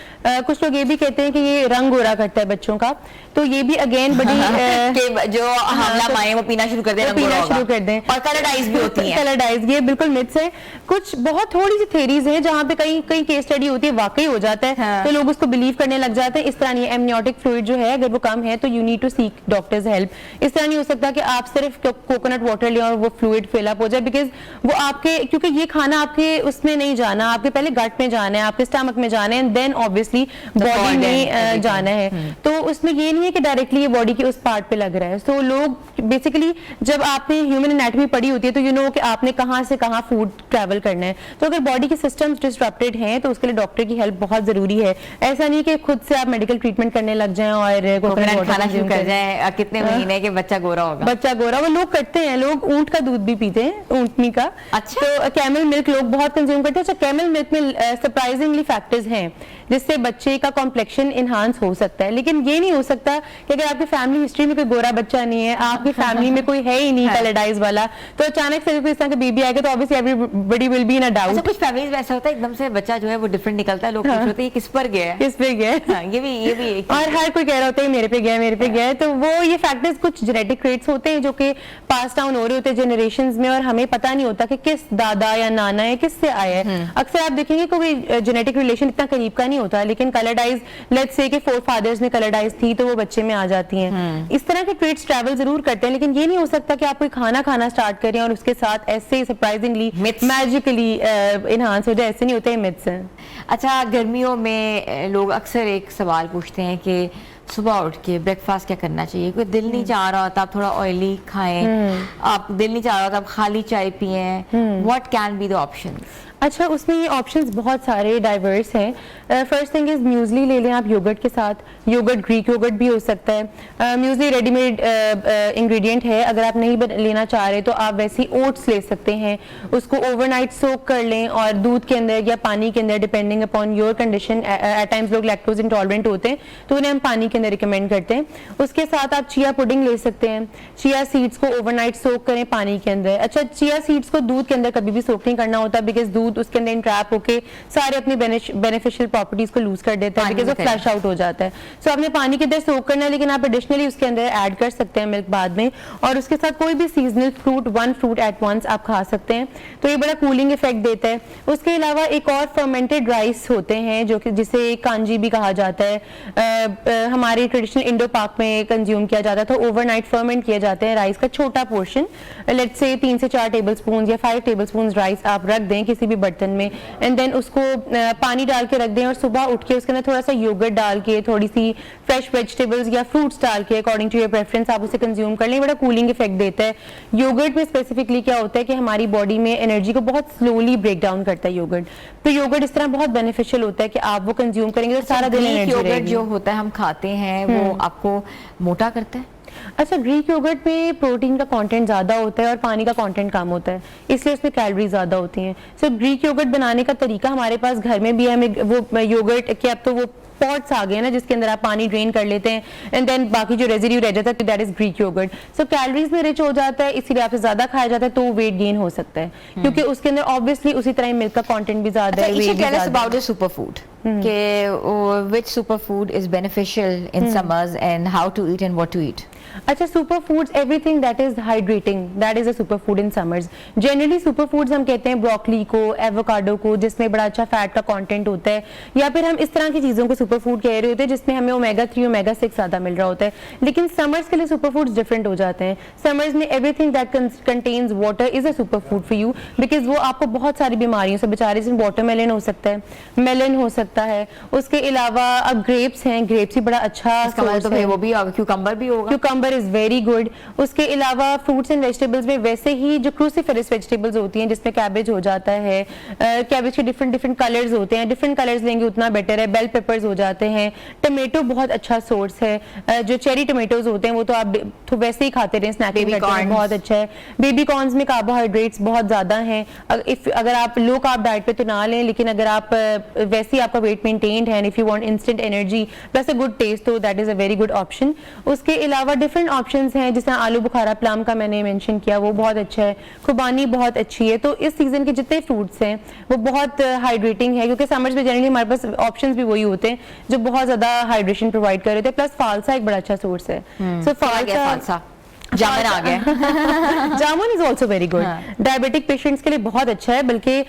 कुछ लोग ये भी कहते हैं कि ये रंग गोरा करता है बच्चों का, तो ये भी अगेन बड़ी कि जो हमला माए वो पीना शुरू कर दें, पीना शुरू कर दें, और कलरडाइज भी होती है। कलरडाइज ये बिल्कुल मिथ्स है। कुछ बहुत थोड़ी सी थ्योरीज हैं जहाँ पे कई कई केस स्टडी होती है, वाकई हो जाता है, हाँ। तो लोग उसको बिलीव करने लग जाते हैं। इस तरह नहीं, एमनियोटिक फ्लूइड जो है अगर वो कम है तो you need to seek doctor's help. इस तरह नहीं हो सकता कि आप सिर्फ कोकोनट वाटर लें और वो फ्लूइड फिलअप हो जाए, बिकॉज वो आपके, क्योंकि ये खाना आपके उसमें नहीं जाना, आपके पहले गट में जाना है, आपके स्टमक में जाना है, एंड देन ऑब्वियसली बॉडी में जाना है। तो उसमें ये नहीं है कि डायरेक्टली ये बॉडी के उस पार्ट पे लग रहा है। सो लोग बेसिकली जब आपने ह्यूमन एनाटॉमी पढ़ी होती है तो यू नो कि आपने कहाँ से कहाँ फूड ट्रैवल करना है, तो अगर बॉडी के सिस्टम्स डिस्टरप्टेड हैं तो उसके लिए डॉक्टर की हेल्प बहुत जरूरी है। ऐसा नहीं कि खुद से आप मेडिकल ट्रीटमेंट करने लग जाएं और कोकोनट खाना शुरू कर जाएं, कितने महीने के बच्चा गोरा होगा। बच्चा गोरा, वो लोग करते हैं, लोग ऊंट का दूध भी पीते हैं, ऊंटनी का। अच्छा। तो कैमल मिल्क लोग बहुत कंज्यूम करते हैं। अच्छा कैमल मिल्क में सरप्राइजिंगली फैक्टर्स हैं जिससे बच्चे का कॉम्प्लेक्शन इनहांस हो सकता है, लेकिन ये नहीं हो सकता कि अगर आपकी फैमिली हिस्ट्री में कोई गोरा बच्चा नहीं है, आपकी फैमिली में कोई है ही नहीं कलरडाइज वाला, तो अचानक से कोई इस तरह का बेबी आएगा तो obviously everybody will be in a doubt. कुछ फैमिलीज में ऐसा होता है एकदम से बच्चा जो है वो डिफरेंट निकलता है, लोग पूछ रहे हैं किस पर गया है, किस पे गया है। ये भी और हर कोई कह रहा होता है मेरे पे गया, मेरे पे गया। तो वो ये फैक्टर्स कुछ जेनेटिक ट्रेट्स होते हैं जो कि पास डाउन हो रहे होते हैं जनरेशंस में, और हमें पता नहीं होता कि किस दादा या नाना है किससे आया है। अक्सर आप देखेंगे कोई जेनेटिक रिलेशन इतना करीब का नहीं होता, लेकिन कलरडाइज लेट्स से कि 4 फादर्स में कलरडाइज थी तो वो बच्चे में आ जाती हैं। इस तरह के ट्रेट्स ट्रैवल जरूर करते हैं, लेकिन ये नहीं हो सकता कि आप कोई खाना खाना स्टार्ट करें और उसके साथ ऐसे सरप्राइजिंगली मैजिकली इनहांस हो जाए, ऐसे नहीं होते, मिथ्स हैं। अच्छा गर्मियों में लोग अक्सर एक सवाल पूछते हैं कि सुबह उठ के ब्रेकफास्ट क्या करना चाहिए, कोई दिल नहीं चाह रहा होता आप थोड़ा ऑयली खाएं, आप दिल नहीं चाह रहा होता आप खाली चाय पिएं, what can be the options? अच्छा उसमें ये ऑप्शंस बहुत सारे डाइवर्स हैं। फर्स्ट थिंग इज म्यूजली ले लें आप योगर्ट के साथ, योगर्ट ग्रीक योगर्ट भी हो सकता है। म्यूजली रेडीमेड इंग्रेडिएंट है, अगर आप नहीं लेना चाह रहे तो आप वैसे ही ओट्स ले सकते हैं, उसको ओवरनाइट सोक कर लें और दूध के अंदर या पानी के अंदर depending upon your condition, at times लोग लैक्टोज इंटॉलरेंट होते हैं तो उन्हें हम पानी के अंदर रिकमेंड करते हैं। उसके साथ आप चिया पुडिंग ले सकते हैं, चिया सीड्स को ओवरनाइट सोक करें पानी के अंदर। अच्छा चिया सीड्स को दूध के अंदर कभी भी सोक नहीं करना होता, बिकॉज दूध उसके अंदर इंट्रैप होके सारे अपनी बेनिफिशियल प्रॉपर्टीज को लूज कर देता है, बिकॉज वो फ्लैश आउट हो जाता है। सो आपने पानी के अंदर सोक करना है, लेकिन आप एडिशनली उसके अंदर ऐड कर सकते हैं मिल्क बाद में, और उसके साथ कोई भी seasonal fruit, 1 fruit at once आप खा सकते हैं, तो ये बड़ा कूलिंग इफेक्ट देता है। उसके अलावा एक और फर्मेंटेड राइस होते हैं जो कि जिसे कांजी भी कहा जाता है, हमारे हमारे ट्रेडिशनल इंडो पाक में कंज्यूम किया जाता था, ओवरनाइट फर्मेंट किया जाता है राइस का छोटा पोर्शन, लेट्स से 3 से 4 टेबलस्पून या 5 टेबलस्पून राइस आप रख दें किसी भी बर्तन में, एंड देन उसको पानी डाल के रख दें और सुबह उठ के उसके अंदर थोड़ा सा योगर्ट डाल के, थोड़ी सी फ्रेश वेजिटेबल्स या फ्रूट्स डाल के अकॉर्डिंग टू योर प्रेफरेंस आप उसे कंज्यूम कर लें। बड़ा कूलिंग इफेक्ट देता है। योगर्ट में स्पेसिफिकली क्या होता है कि हमारी बॉडी में एनर्जी को बहुत स्लोली ब्रेक डाउन करता है योगर्ट, तो योगर्ट इस तरह बहुत बेनिफिशियल होता है कि आप वो कंज्यूम करेंगे तो सारा दिन एनर्जी योगर्ट रहेगी। जो होता है हम खाते हैं वो आपको मोटा करता है? अच्छा, ग्रीक योगर्ट में प्रोटीन का कंटेंट ज़्यादा होता है और पानी का कंटेंट कम होता है, इसलिए उसमें कैलोरीज ज़्यादा होती हैं। सो ग्रीक योगर्ट बनाने का तरीका हमारे पास घर में भी है। हमें वो योगर्ट के अब तो वो पॉट्स आ गए हैं ना जिसके अंदर आप पानी ड्रेन कर लेते हैं एंड देन बाकी जो रेजिड्यू रह जाता है that is Greek yoghurt. So calories में रिच हो जाता है, इसीलिए आपसे ज्यादा खाया जाता है तो वेट गेन हो सकता है क्योंकि उसके अंदर ऑब्वियसली उसी तरह मिल्क का कंटेंट भी ज्यादा है, वेट भी ज्यादा है। अबाउट द सुपरफूड के which superfood is beneficial in summers and how to eat and what to eat? अच्छा, superfoods everything that is hydrating that is a superfood in summers. Generally superfoods हम कहते हैं broccoli को, avocado को जिसमें बड़ा अच्छा फैट का कंटेंट होता है, या फिर हम इस तरह की चीजों को सुपरफूड कह रहे होते हैं जिसमें हमें ओमेगा 3 ओमेगा 6 ज्यादा मिल रहा होता है। लेकिन समर्स के लिए सुपरफूड्स डिफरेंट हो जाते हैं। समर्स में everything that contains water is a superfood for you because वो आपको बहुत सारी बीमारियों से बेचारे, जिसमें वाटरमेलन हो सकता है, मेलन हो सकता है, उसके अलावा अब ग्रेप्स हैं, ग्रेप्स ही बड़ा अच्छा सोर्स है। वो भी क्यूकम्बर भी होगा, क्यूकम्बर इज वेरी गुड। उसके अलावा फ्रूट्स एंड वेजिटेबल्स में वैसे ही जो क्रूसीफेरस वेजिटेबल्स होती हैं जिसमें कैबेज हो जाता है, कैबेज के डिफरेंट कलर्स होते हैं, डिफरेंट कलर्स लेंगे उतना बेटर है। बेल पेपर्स हो जाते हैं, टमेटो बहुत अच्छा सोर्स है, जो चेरी टमेटोज होते हैं वो तो आप तो वैसे ही खाते रहे, स्नैकिंग करते हैं, बहुत अच्छा है। बेबी कॉर्न्स में कार्बोहाइड्रेट्स बहुत ज्यादा हैं, अगर आप लो कार्ब डाइट पे तो ना लें, लेकिन अगर आप वैसे ही आपका वेट मेंटेन्ड है, if you want instant energy plus a good taste तो that is a very good option. उसके अलावा डिफरेंट ऑप्शंस हैं जैसे आलू बुखारा प्लम का मैंने मेंशन किया, वो बहुत अच्छा है। खुबानी बहुत अच्छी है। तो इस सीजन के जितने फ्रूट्स हैं वो बहुत हाइड्रेटिंग है क्योंकि समर्स में जनरली हमारे पास ऑप्शंस भी वही होते हैं जो बहुत ज्यादा हाइड्रेशन प्रोवाइड कर रहे थे। प्लस फालसा एक बड़ा अच्छा सोर्स है। सो फालसा जामुन आ गया। Jamun is also very good, diabetic patients के लिए बहुत अच्छा है, बल्कि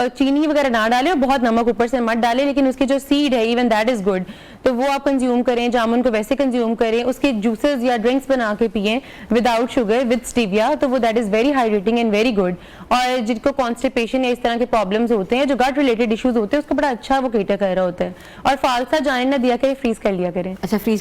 चीनी वगैरह ना डालें और बहुत नमक ऊपर से मत डालें, लेकिन उसकी जो सीड है इवन दैट इज गुड, तो वो आप कंज्यूम करें। जामुन को वैसे कंज्यूम करें, उसके जूसेस या ड्रिंक्स बना के पिएं विदाउट शुगर विद स्टीविया, तो वो that is very hydrating and very good. और जिनको कॉन्स्टिपेशन या इस तरह के प्रॉब्लम्स होते हैं, जो गट रिलेटेड इश्यूज होते हैं, उसको बड़ा अच्छा वो केटर कर रहा होता है। और फालसा जाने ना दिया करें, फ्रीज कर लिया करें। अच्छा, फ्रीज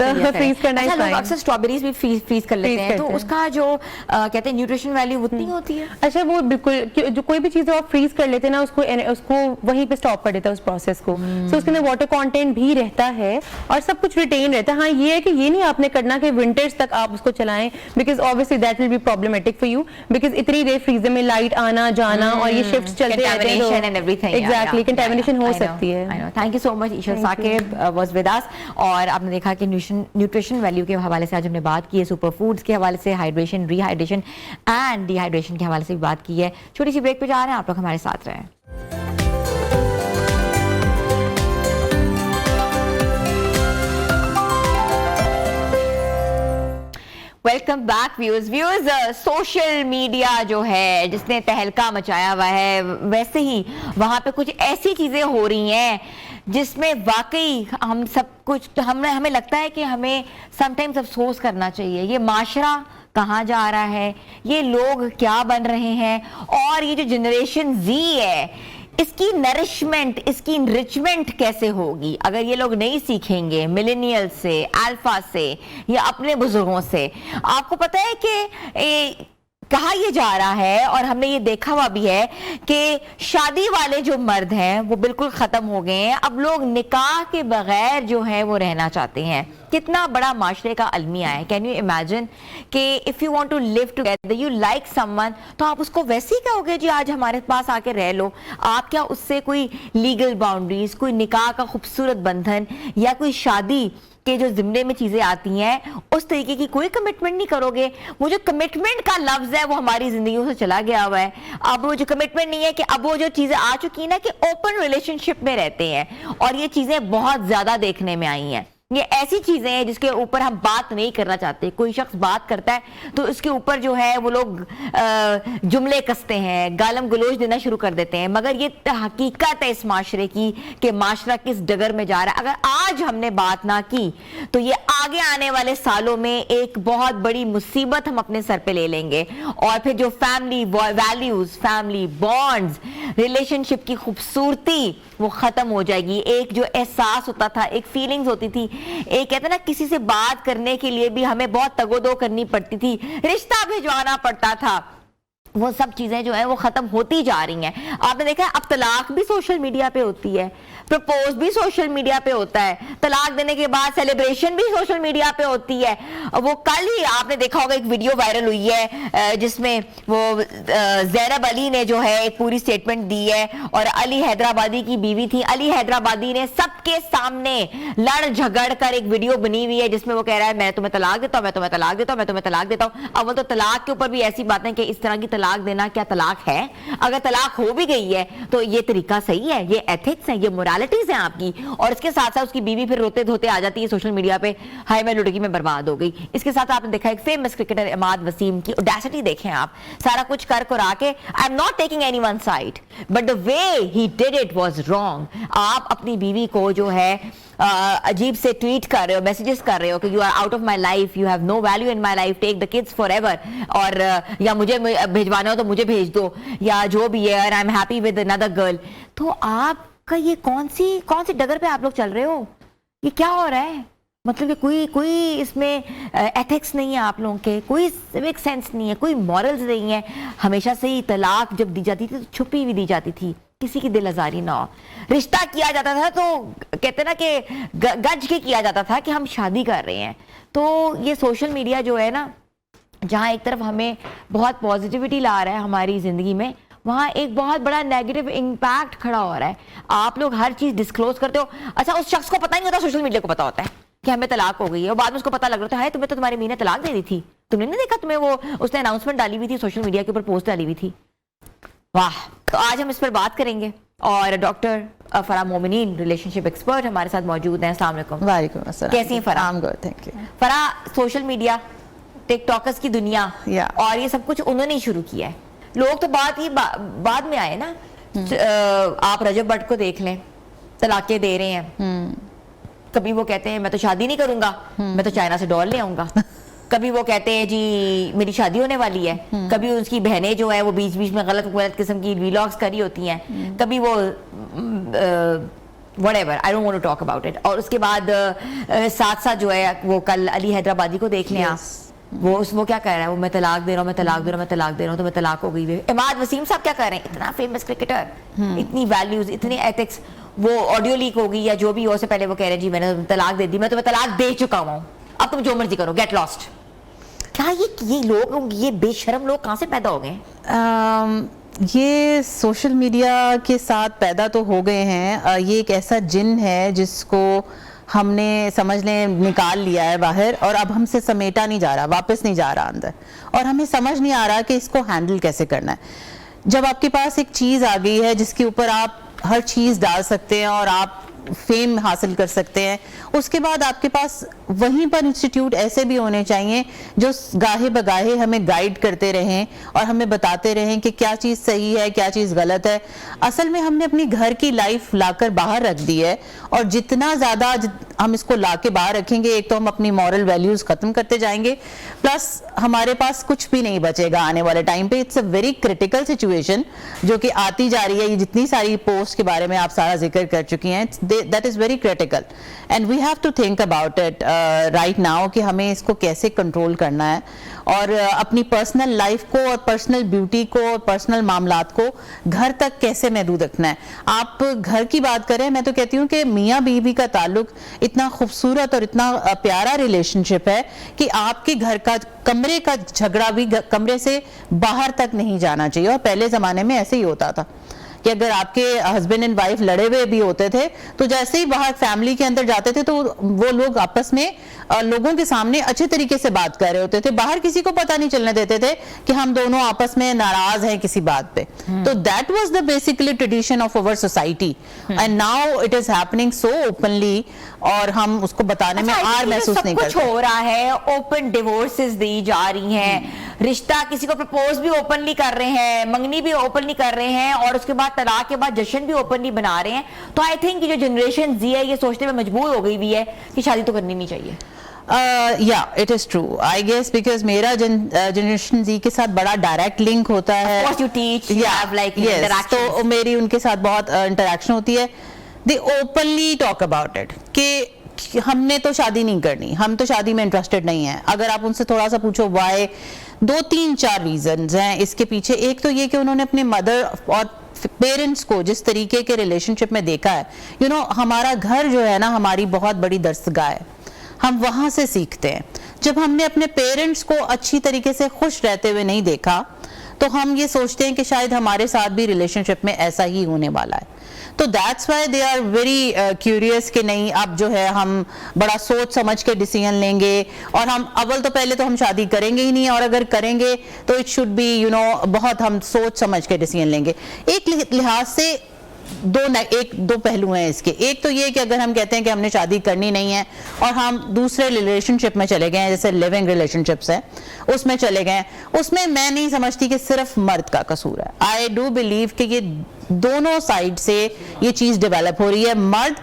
करना है। लोग अक्सर स्ट्रॉबेरीज भी फ्रीज कर लेते हैं, तो उसका जो कहते हैं न्यूट्रिशन वैल्यू उतनी होती है? अच्छा, वो बिल्कुल जो कोई भी चीज आप फ्रीज कर लेते हैं ना उसको वहीं पे स्टॉप कर देता है उस प्रोसेस को। सो उसके अंदर वाटर कंटेंट भी रहता है और सब कुछ रिटेन रहता है। हाँ, ये है कि ये नहीं आपने करना कि विंटर्स तक आप उसको चलाएं, because obviously that will be problematic for you, because इतनी देर फ्रीजर में लाइट आना जाना और ये शिफ्ट्स चलते रहते हैं, एग्जैक्टली कंटेमिनेशन हो सकती है। Thank you so much. Isha Saqib was with us और आपने देखा कि न्यूट्रिशन वैल्यू के हवाले से आज हमने बात की है, सुपर फूड्स के हवाले से, हाइड्रेशन, रिहाइड्रेशन एंड डिहाइड्रेशन के हवाले से भी बात की है। छोटी सी ब्रेक पे जा रहे हैं, आप लोग हमारे साथ रहें। Welcome back viewers. Social media जो है जिसने तहलका मचाया हुआ है, वैसे ही वहां पे कुछ ऐसी चीजें हो रही हैं जिसमें वाकई हम सब कुछ हमें लगता है कि हमें समटाइम्स अफसोस करना चाहिए। ये माशरा कहाँ जा रहा है, ये लोग क्या बन रहे हैं, और ये जो जनरेशन जी है इसकी नरिशमेंट, इसकी इनरिचमेंट कैसे होगी अगर ये लोग नहीं सीखेंगे मिलेनियल से, अल्फा से या अपने बुजुर्गों से। आपको पता है कि कहा यह जा रहा है और हमने ये देखा हुआ भी है कि शादी वाले जो मर्द हैं वो बिल्कुल खत्म हो गए हैं। अब लोग निकाह के बगैर जो है वो रहना चाहते हैं। कितना बड़ा माशरे का अलमिया है। कैन यू इमेजिन कि if you want to live together, you like someone, तो आप उसको वैसे ही कहोगे जी आज हमारे पास आके रह लो। आप क्या उससे कोई लीगल बाउंड्रीज, कोई निकाह का खूबसूरत बंधन या कोई शादी के जो जिम्मे में चीजें आती हैं उस तरीके की कोई कमिटमेंट नहीं करोगे। वो जो कमिटमेंट का लफ्ज है वो हमारी जिंदगियों से चला गया हुआ है। अब वो जो कमिटमेंट नहीं है कि अब वो जो चीजें आ चुकी है ना कि ओपन रिलेशनशिप में रहते हैं और ये चीजें बहुत ज्यादा देखने में आई हैं। ये ऐसी चीजें हैं जिसके ऊपर हम बात नहीं करना चाहते। कोई शख्स बात करता है तो उसके ऊपर जो है वो लोग जुमले कसते हैं, गालम गलोच देना शुरू कर देते हैं, मगर ये हकीकत है इस माशरे की कि माशरा किस डगर में जा रहा है। अगर आज हमने बात ना की तो ये आगे आने वाले सालों में एक बहुत बड़ी मुसीबत हम अपने सर पे ले लेंगे, और फिर जो family values, family bonds, relationship की खूबसूरती वो खत्म हो जाएगी। एक जो एहसास होता था, एक फीलिंग्स होती थी, एक कहते ना किसी से बात करने के लिए भी हमें बहुत तगोदो करनी पड़ती थी, रिश्ता भिजवाना पड़ता था, वो सब चीजें जो है वो खत्म होती जा रही हैं। आपने देखा है अब तलाक भी सोशल मीडिया पे होती है, प्रपोज भी सोशल मीडिया पे होता है, तलाक देने के बाद सेलिब्रेशन भी सोशल मीडिया पे होती है। वो कल ही आपने देखा होगा एक वीडियो वायरल हुई है जिसमें वो ज़ैनब अली ने जो है एक पूरी स्टेटमेंट दी है, और अली हैदराबादी की बीवी थी, अली हैदराबादी ने सबके सामने लड़ झगड़ कर एक वीडियो बनी हुई है जिसमें वो कह रहा है मैं तुम्हें तलाक देता हूं, मैं तुम्हें तलाक देता हूं, मैं तुम्हें तलाक देता हूं। अव्वल तो तलाक के ऊपर भी ऐसी बातें कि इस तरह की तलाक देना क्या तलाक है? अगर तलाक हो भी गई है तो ये तरीका सही है? ये एथिक्स है, ये मोरालिटीज है आपकी? और इसके साथ साथ उसकी बीवी फिर रोते धोते आ जाती है सोशल मीडिया पे, हाय मैं लुटकी में बर्बाद हो गई। इसके साथ आपने देखा एक फेमस क्रिकेटर इमाद वसीम की ऑडेसिटी देखें आप, सारा कुछ कर करा के, I am not taking anyone side but the way he did it was wrong. आप अपनी बीवी को जो है अजीब से ट्वीट कर रहे हो, मैसेजेस कर रहे हो कि you are out of my life, you have no value in my life, take the kids forever, और या मुझे भिजवाना हो तो मुझे भेज दो, या जो भी है, I am happy with another girl. तो आपका ये कौन सी डगर पे आप लोग चल रहे हो? ये क्या हो रहा है? मतलब कि कोई इसमें एथिक्स नहीं है आप लोगों के, कोई सिविक सेंस नहीं है, कोई मॉरल्स नहीं है। हमेशा से ही तलाक जब दी जाती थी तो छुपी हुई दी जाती थी, किसी की दिल आजारी ना हो। रिश्ता किया जाता था तो कहते ना कि गज के किया जाता था कि हम शादी कर रहे हैं। तो ये सोशल मीडिया जो है ना, जहाँ एक तरफ हमें बहुत पॉजिटिविटी ला रहा है हमारी ज़िंदगी में, वहाँ एक बहुत बड़ा नेगेटिव इम्पैक्ट खड़ा हो रहा है। आप लोग हर चीज़ डिस्क्लोज करते हो। अच्छा, उस शख्स को पता नहीं होता, सोशल मीडिया को पता होता है कि हमें तलाक हो गई है, और बाद में उसको पता लग रहा है तुम्हें तो तुम्हारी मीन ने तलाक दे दी थी, तुमने नहीं देखा? तुम्हें वो उसने अनाउंसमेंट डाली हुई थी सोशल मीडिया के ऊपर, पोस्ट डाली हुई थी। वाह! तो आज हम इस पर बात करेंगे और डॉक्टर फराह मोमिनीन रिलेशनशिप एक्सपर्ट हमारे साथ मौजूद हैं। अस्सलाम वालेकुम। वालेकुम अस्सलाम। कैसी हैं Farah? Thank you. Farah, social media, TikTokers की दुनिया और ये सब कुछ उन्होंने ही शुरू किया है। लोग तो बाद में आए ना। आप रजब भट्ट को देख लें, तलाकें दे रहे हैं। कभी वो कहते हैं मैं तो शादी नहीं करूंगा, मैं तो चाइना से डॉल ले आऊंगा। कभी वो कहते हैं जी मेरी शादी होने वाली है। कभी उसकी बहनें जो है वो बीच बीच में गलत किस्म की व्लॉग्स करी होती हैं। कभी वो whatever, I don't want to talk about it। और उसके बाद साथ साथ जो है वो कल अली हैदराबादी को देख लें आप, वो क्या कह रहा है, वो मैं तलाक दे रहा हूँ, मैं तलाक दे रहा हूँ, मैं तलाक दे रहा हूँ, तो मैं तलाक हो गई। इमाद वसीम साहब क्या कह रहे हैं, इतना फेमस क्रिकेटर, इतनी वैल्यूज, इतने एथिक्स, वो ऑडियो लीक हो गई या जो भी हो, से पहले वो कह रहे हैं जी मैंने तलाक दे दी, मैं तुम्हें तलाक दे चुका हूँ, अब तुम जो मर्जी करो, गेट लॉस्ट। क्या ये लोग, ये बेशरम लोग कहाँ से पैदा हो गए? ये सोशल मीडिया के साथ पैदा तो हो गए हैं। ये एक ऐसा जिन है जिसको हमने समझ लें निकाल लिया है बाहर, और अब हमसे समेटा नहीं जा रहा, वापस नहीं जा रहा अंदर, और हमें समझ नहीं आ रहा कि इसको हैंडल कैसे करना है। जब आपके पास एक चीज़ आ गई है जिसके ऊपर आप हर चीज़ डाल सकते हैं और आप फेम हासिल कर सकते हैं, उसके बाद आपके पास वहीं पर इंस्टीट्यूट ऐसे भी होने चाहिए जो गाहे बगाहे हमें गाइड करते रहें और हमें बताते रहें कि क्या चीज़ सही है, क्या चीज़ गलत है। असल में हमने अपनी घर की लाइफ लाकर बाहर रख दी है, और जितना ज़्यादा हम इसको लाके बाहर रखेंगे, एक तो हम अपनी मॉरल वैल्यूज़ ख़त्म करते जाएंगे, प्लस हमारे पास कुछ भी नहीं बचेगा आने वाले टाइम पे। It's a very critical situation जो कि आती जा रही है। ये जितनी सारी पोस्ट के बारे में आप सारा जिक्र कर चुकी हैं, that is very critical and we have to think about it right now कि हमें इसको कैसे कंट्रोल करना है, और अपनी पर्सनल लाइफ को और पर्सनल ब्यूटी को और पर्सनल मामलात को घर तक कैसे महदूद रखना है। आप घर की बात करें, मैं तो कहती हूँ कि मियाँ बीवी का ताल्लुक इतना खूबसूरत और इतना प्यारा रिलेशनशिप है कि आपके घर का कमरे का झगड़ा भी कमरे से बाहर तक नहीं जाना चाहिए। और पहले ज़माने में ऐसे ही होता था कि अगर आपके हस्बैंड एंड वाइफ लड़े हुए भी होते थे तो जैसे ही बाहर फैमिली के अंदर जाते थे तो वो लोग आपस में लोगों के सामने अच्छे तरीके से बात कर रहे होते थे, बाहर किसी को पता नहीं चलने देते थे कि हम दोनों आपस में नाराज हैं किसी बात पे। तो that was the basically tradition of our society and now it is happening so openly, और हम उसको बताने में आर महसूस नहीं करते। कुछ हो रहा है, ओपन डिवोर्सेस दी जा रही हैं, रिश्ता किसी को प्रपोज भी ओपनली कर रहे हैं, मंगनी भी ओपनली कर रहे हैं, और उसके बाद तलाक के बाद जश्न भी ओपनली बना रहे हैं। तो आई थिंक जो जनरेशन जी है ये सोचने में मजबूर हो गई भी है कि शादी तो करनी नहीं चाहिए। Yeah, it is true. I guess because मेरा जनरेशन जी के साथ बड़ा डायरेक्ट लिंक होता है। Of course you teach, you have like interactions. तो मेरी उनके साथ बहुत इंटरेक्शन होती है। They openly talk about it कि हमने तो शादी नहीं करनी, हम तो शादी में इंटरेस्टेड नहीं है। अगर आप उनसे थोड़ा सा पूछो वाई, 2-3-4 रीजंस हैं इसके पीछे। एक तो ये कि उन्होंने अपने मदर और पेरेंट्स को जिस तरीके के रिलेशनशिप में देखा है, यू नो, हमारा घर जो है ना हमारी बहुत बड़ी दरसगाह है, हम वहां से सीखते हैं। जब हमने अपने पेरेंट्स को अच्छी तरीके से खुश रहते हुए नहीं देखा तो हम ये सोचते हैं कि शायद हमारे साथ भी रिलेशनशिप में ऐसा ही होने वाला है। तो that's why they are very curious कि नहीं, अब जो है हम बड़ा सोच समझ के डिसीजन लेंगे, और हम अव्वल तो पहले तो हम शादी करेंगे ही नहीं, और अगर करेंगे तो it should be you know बहुत हम सोच समझ के डिसीजन लेंगे। एक लिहाज से दो पहलू हैं इसके। एक तो ये कि अगर हम कहते हैं कि हमने शादी करनी नहीं है और हम दूसरे रिलेशनशिप में चले गए हैं, जैसे लिविंग रिलेशनशिप्स हैं, उसमें चले गए, उसमें मैं नहीं समझती कि सिर्फ मर्द का कसूर है। आई डू बिलीव कि ये दोनों साइड से ये चीज डेवलप हो रही है। मर्द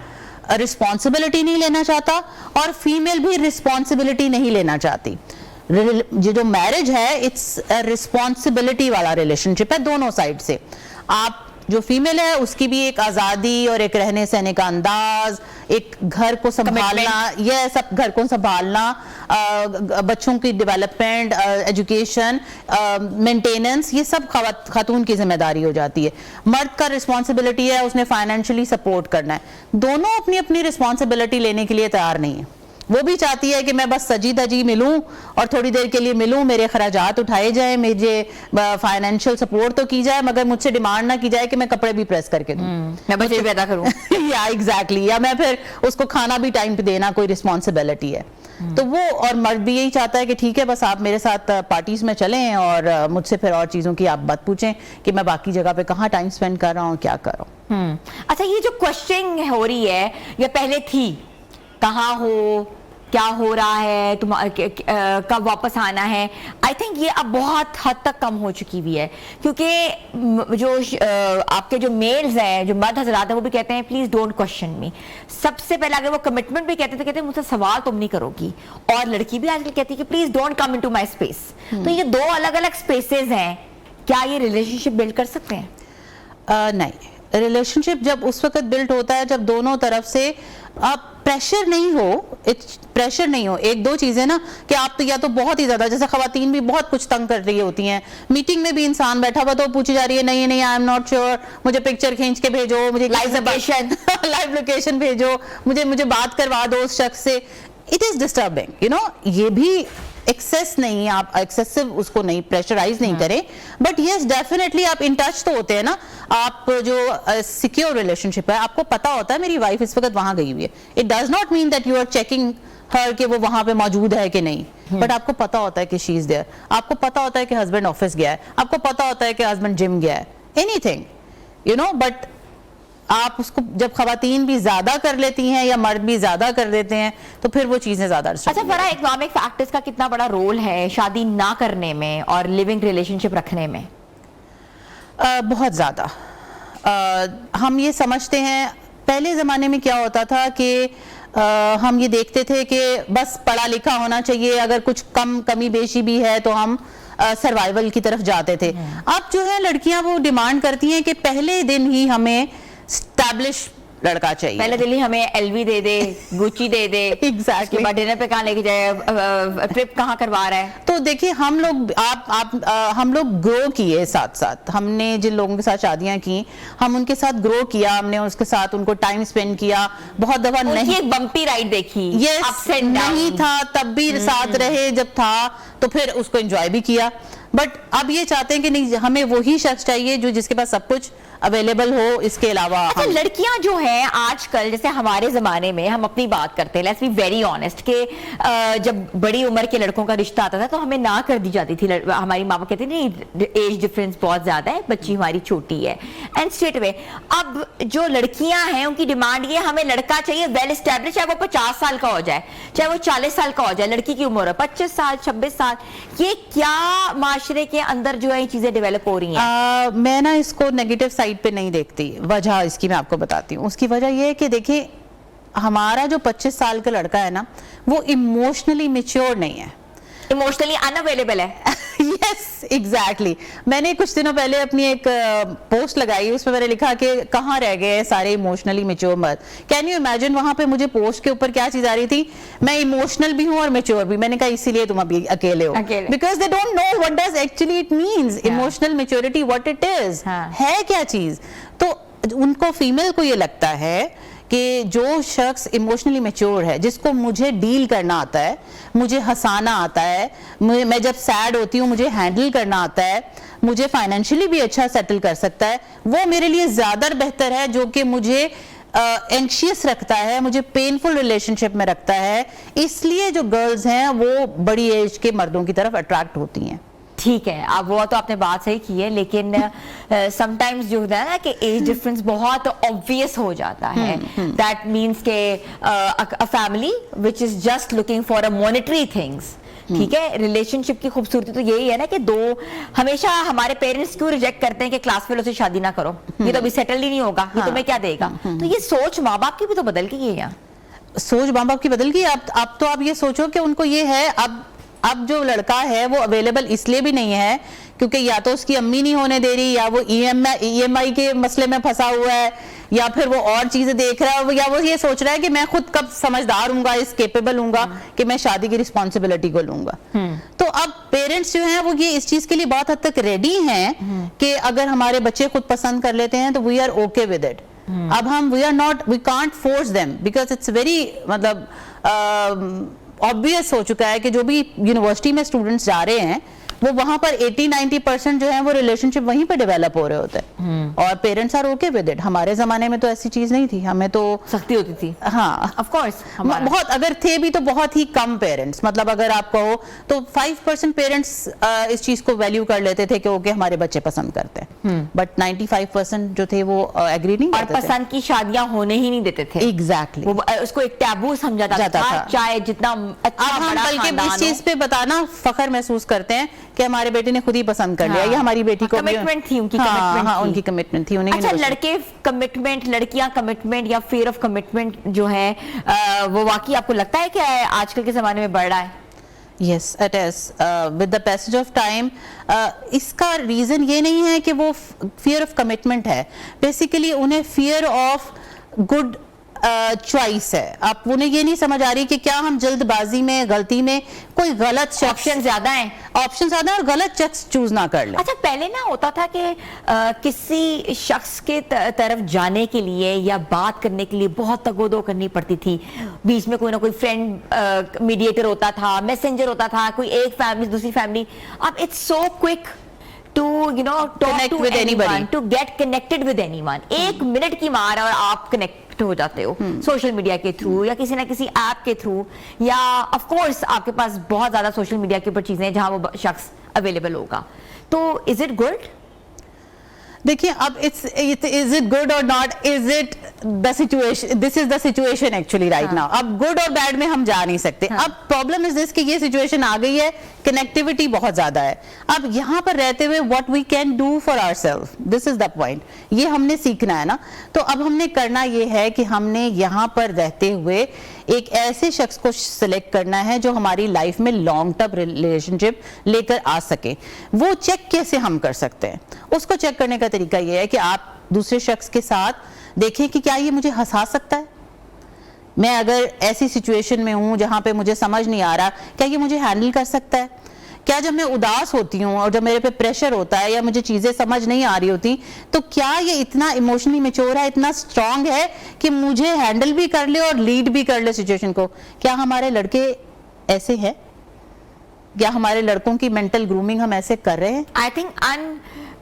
रिस्पॉन्सिबिलिटी नहीं लेना चाहता और फीमेल भी रिस्पॉन्सिबिलिटी नहीं लेना चाहती। ये जो मैरिज है इट्स रिस्पॉन्सिबिलिटी वाला रिलेशनशिप है दोनों साइड से। आप जो फीमेल है उसकी भी एक आजादी और एक रहने सहने का अंदाज, एक घर को संभालना, ये सब घर को संभालना, बच्चों की डेवलपमेंट, एजुकेशन, मेंटेनेंस, ये सब खातून की जिम्मेदारी हो जाती है। मर्द का रिस्पॉन्सिबिलिटी है उसने फाइनेंशियली सपोर्ट करना है। दोनों अपनी अपनी रिस्पॉन्सिबिलिटी लेने के लिए तैयार नहीं है। वो भी चाहती है कि मैं बस सजी धजी मिलूं और थोड़ी देर के लिए मिलूं, मेरे खर्चात उठाए जाए, मुझे फाइनेंशियल सपोर्ट तो की जाए, मगर मुझसे डिमांड ना की जाए कि मैं कपड़े भी प्रेस करके दूं, मैं बच्चे भी पैदा करूं या एग्जैक्टली, या मैं फिर उसको खाना भी टाइम पे देना कोई रिस्पॉन्सिबिलिटी है। तो वो, और मर्द भी यही चाहता है कि ठीक है बस आप मेरे साथ पार्टीज में चलें और मुझसे फिर और चीजों की आप बात पूछें कि मैं बाकी जगह पे कहाँ टाइम स्पेंड कर रहा हूँ, क्या कर रहा हूँ। अच्छा, ये जो क्वेश्चन हो रही है ये पहले थी, कहाँ हो, क्या हो रहा है, तुम कब वापस आना है, आई थिंक ये अब बहुत हद तक कम हो चुकी हुई है। क्योंकि जो आपके जो मेल्स हैं, जो मर्द हजरात हैं, वो भी कहते हैं प्लीज डोंट क्वेश्चन मी। सबसे पहले अगर वो कमिटमेंट भी कहते थे, कहते हैं मुझसे सवाल तुम नहीं करोगी, और लड़की भी आजकल कहती है कि please don't come into my space. तो ये दो अलग अलग स्पेसेस हैं, क्या ये रिलेशनशिप बिल्ड कर सकते हैं? नहीं, रिलेशनशिप जब उस वक्त बिल्ड होता है जब दोनों तरफ से आप प्रेशर नहीं हो, प्रेशर नहीं हो। एक दो चीजें ना कि आप तो या तो बहुत ही ज्यादा, जैसे खवातीन भी बहुत कुछ तंग कर रही होती हैं, मीटिंग में भी इंसान बैठा हुआ तो पूछी जा रही है नहीं आई एम नॉट श्योर, मुझे पिक्चर खींच के भेजो, मुझे लाइव लोकेशन भेजो, मुझे बात करवा दो उस शख्स से। It is disturbing, you know. ये भी एक्सेस नहीं, आप एक्सेसिव उसको नहीं प्रेशराइज नहीं करें, बट यस डेफिनेटली आप इन टच तो होते हैं ना। आप जो सिक्योर रिलेशनशिप है, आपको पता होता है मेरी वाइफ इस वक्त वहां गई हुई है, it does not mean that you are checking her कि वो वहां पे मौजूद है कि नहीं, बट आपको पता होता है कि शी इज देयर, आपको पता होता है कि हस्बैंड ऑफिस गया है, आपको पता होता है कि हस्बैंड जिम गया है, एनीथिंग, यू नो। बट आप उसको जब खवातीन भी ज्यादा कर लेती हैं या मर्द भी ज्यादा कर देते हैं तो फिर वो चीजें ज्यादा। अच्छा, बड़ा इकोनॉमिक फैक्टर्स का कितना बड़ा रोल है शादी ना करने में और लिविंग रिलेशनशिप रखने में? बहुत ज्यादा। हम ये समझते हैं, पहले जमाने में क्या होता था कि हम ये देखते थे कि बस पढ़ा लिखा होना चाहिए, अगर कुछ कमी बेशी भी है तो हम सर्वाइवल की तरफ जाते थे। अब जो है लड़कियां वो डिमांड करती हैं कि पहले दिन ही हमें स्टैब्लिश लड़का चाहिए, पहले दिल्ली हमें एलवी दे दे, गुची दे दे, एग्जैक्टली, डिनर पे कहाँ लेके जाए, ट्रिप कहाँ करवा रहा है। तो देखिए हम लोग हम लोग ग्रो किए साथ साथ, हमने जिन लोगों के साथ शादियां की हम उनके साथ ग्रो किया, हमने उसके साथ उनको टाइम स्पेंड किया। बहुत दफा नहीं एक बम्पी राइड देखी, यस, नहीं था तब भी साथ रहे, जब था तो फिर उसको एंजॉय भी किया। बट अब ये चाहते हैं कि नहीं, हमें वही शख्स चाहिए जो जिसके पास सब कुछ अवेलेबल हो, इसके अलावा अच्छा, लड़कियां जो हैं आजकल, जैसे हमारे जमाने में, हम अपनी बात करते हैं, लेट्स बी वेरी ऑनेस्ट, कि जब बड़ी उम्र के लड़कों का रिश्ता आता था तो हमें ना कर दी जाती थी। हमारी माँ कहती थी नहीं, एज डिफरेंस बहुत ज्यादा है, बच्ची हमारी छोटी है, एंड स्ट्रेट अवे। अब जो लड़कियां हैं उनकी डिमांड ये, हमें लड़का चाहिए वेल एस्टैब्लिश, चाहे वो 50 साल का हो जाए, चाहे वो 40 साल का हो जाए, लड़की की उम्र है 25 साल 26 साल। ये क्या माशरे के अंदर जो है ये चीजें डेवलप हो रही हैं? मैं ना इसको नेगेटिव साइड पे नहीं देखती। वजह इसकी मैं आपको बताती हूँ। उसकी वजह ये है कि देखिए, हमारा जो 25 साल का लड़का है ना, वो इमोशनली मैच्योर नहीं है, इमोशनली अनअवेलेबल है। Yes exactly. मैंने कुछ दिनों पहले अपनी एक पोस्ट लगाई, उसमें मैंने लिखा कि कहाँ रह गए सारे इमोशनली मैच्योर मर्द। कैन यू इमेजिन, वहां पे मुझे पोस्ट के ऊपर क्या चीज आ रही थी, मैं इमोशनल भी हूँ और मैच्योर भी। मैंने कहा इसीलिए तुम अभी अकेले हो, because they don't know what does actually it means emotional maturity, what it is, है क्या चीज। तो उनको, फीमेल को ये लगता है कि जो शख्स इमोशनली मैच्योर है, जिसको मुझे डील करना आता है, मुझे हंसाना आता है, मैं जब सैड होती हूँ मुझे हैंडल करना आता है, मुझे फाइनेंशियली भी अच्छा सेटल कर सकता है, वो मेरे लिए ज्यादा बेहतर है जो कि मुझे एंग्शियस रखता है, मुझे पेनफुल रिलेशनशिप में रखता है। इसलिए जो गर्ल्स हैं वो बड़ी एज के मर्दों की तरफ अट्रैक्ट होती हैं। ठीक है, अब वो तो आपने बात सही की है, लेकिन समटाइम्स जो होता है ना कि एज डिफरेंस बहुत ऑब्वियस हो जाता है। दैट मींस के a family which is just looking for a monetary things, ठीक है। रिलेशनशिप की खूबसूरती तो यही है ना कि दो, हमेशा हमारे पेरेंट्स क्यों रिजेक्ट करते हैं कि क्लास फेलो से शादी ना करो, ये तो अभी सेटल ही नहीं होगा, ये तुम्हें क्या देगा। तो ये सोच माँ बाप की भी तो बदल गई है यार। सोच माँ बाप की बदल गई। अब तो आप ये सोचो कि उनको ये है, अब जो लड़का है वो अवेलेबल इसलिए भी नहीं है क्योंकि या तो उसकी अम्मी नहीं होने दे रही, या वो ईएमआई के मसले में फंसा हुआ है, या फिर वो और चीजें देख रहा है, या वो ये सोच रहा है कि मैं खुद कब समझदार हूंगा, इस केपेबल हूंगा कि मैं शादी की रिस्पॉन्सिबिलिटी को लूंगा। तो अब पेरेंट्स जो हैं वो ये इस चीज के लिए बहुत हद तक रेडी हैं कि अगर हमारे बच्चे खुद पसंद कर लेते हैं तो we are okay with it. अब हम we can't force them, because it's very, मतलब ऑब्वियस हो चुका है कि जो भी यूनिवर्सिटी में स्टूडेंट्स जा रहे हैं वो वहां पर 80-90% जो है वो रिलेशनशिप वहीं पे डेवलप हो रहे होते हैं, और parents are okay with it. हमारे जमाने में तो ऐसी चीज नहीं थी, हमें तो सख्ती होती थी। हाँ, ऑफ कोर्स, बहुत, अगर थे भी तो बहुत ही कम पेरेंट्स, मतलब अगर आप कहो तो 5% पेरेंट्स इस चीज को वैल्यू कर लेते थे कि ओके हमारे बच्चे पसंद करते हैं, बट 95% जो थे वो एग्री नहीं करते थे, और पसंद की शादियां होने ही नहीं देते थे। एग्जैक्टली, वो उसको एक टैबू समझा जाता था, चाहे जितना अच्छा बड़ा बल्कि इस चीज पे बताना फख्र महसूस करते हैं कि हमारे बेटे ने खुद ही पसंद कर लिया, या हमारी बेटी को कमिटमेंट थी, उनकी उनकी कमिटमेंट थी उन्हें। अच्छा, लड़के कमिटमेंट, लड़कियां कमिटमेंट या फियर ऑफ कमिटमेंट जो है वो वाकई आपको लगता है कि आजकल के जमाने में बढ़ रहा है? Yes, it is. With the passage of time, इसका रीजन ये नहीं है कि वो फियर ऑफ कमिटमेंट है, बेसिकली उन्हें फियर ऑफ गुड चॉइस है। आप उन्हें ये नहीं समझ आ रही कि क्या हम जल्दबाजी में, गलती में कोई गलत ऑप्शन ज्यादा है, और गलत शख्स चूज ना कर ले। अच्छा, पहले ना होता था कि किसी शख्स के तरफ जाने के लिए या बात करने के लिए बहुत तगोदो करनी पड़ती थी, बीच में कोई ना कोई फ्रेंड मीडिएटर होता था, मैसेंजर होता था, कोई एक फैमिली दूसरी फैमिली। अब it's so quick to talk to anyone, to get connected with anyone। एक मिनट की मार और आप कनेक्ट हो जाते हो सोशल मीडिया के थ्रू या किसी ना किसी ऐप के थ्रू, या ऑफ कोर्स आपके पास बहुत ज्यादा सोशल मीडिया के ऊपर चीजें हैं जहां वो शख्स अवेलेबल होगा। तो इज इट गुड? देखिए, अब इज इट गुड और not, is it the situation, this is the situation actually right now. अब गुड और बैड में हम जा नहीं सकते। अब प्रॉब्लम इज दिस कि ये सिचुएशन आ गई है, कनेक्टिविटी बहुत ज्यादा है। अब यहाँ पर रहते हुए what we can do for ourselves, this is the point, ये हमने सीखना है ना। तो अब हमने करना ये है कि हमने यहाँ पर रहते हुए एक ऐसे शख्स को सिलेक्ट करना है जो हमारी लाइफ में लॉन्ग टर्म रिलेशनशिप लेकर आ सके। वो चेक कैसे हम कर सकते हैं? उसको चेक करने का तरीका ये है कि आप दूसरे शख्स के साथ देखें कि क्या ये मुझे हंसा सकता है। मैं अगर ऐसी सिचुएशन में हूं जहां पे मुझे समझ नहीं आ रहा, क्या ये मुझे हैंडल कर सकता है? क्या जब मैं उदास होती हूँ और जब मेरे पे प्रेशर होता है या मुझे चीजें समझ नहीं आ रही होती, तो क्या ये इतना इमोशनली मैच्योर है, इतना स्ट्रांग है कि मुझे हैंडल भी कर ले और लीड भी कर ले सिचुएशन को? क्या हमारे लड़के ऐसे हैं? क्या हमारे लड़कों की मेंटल ग्रूमिंग हम ऐसे कर रहे हैं? आई थिंक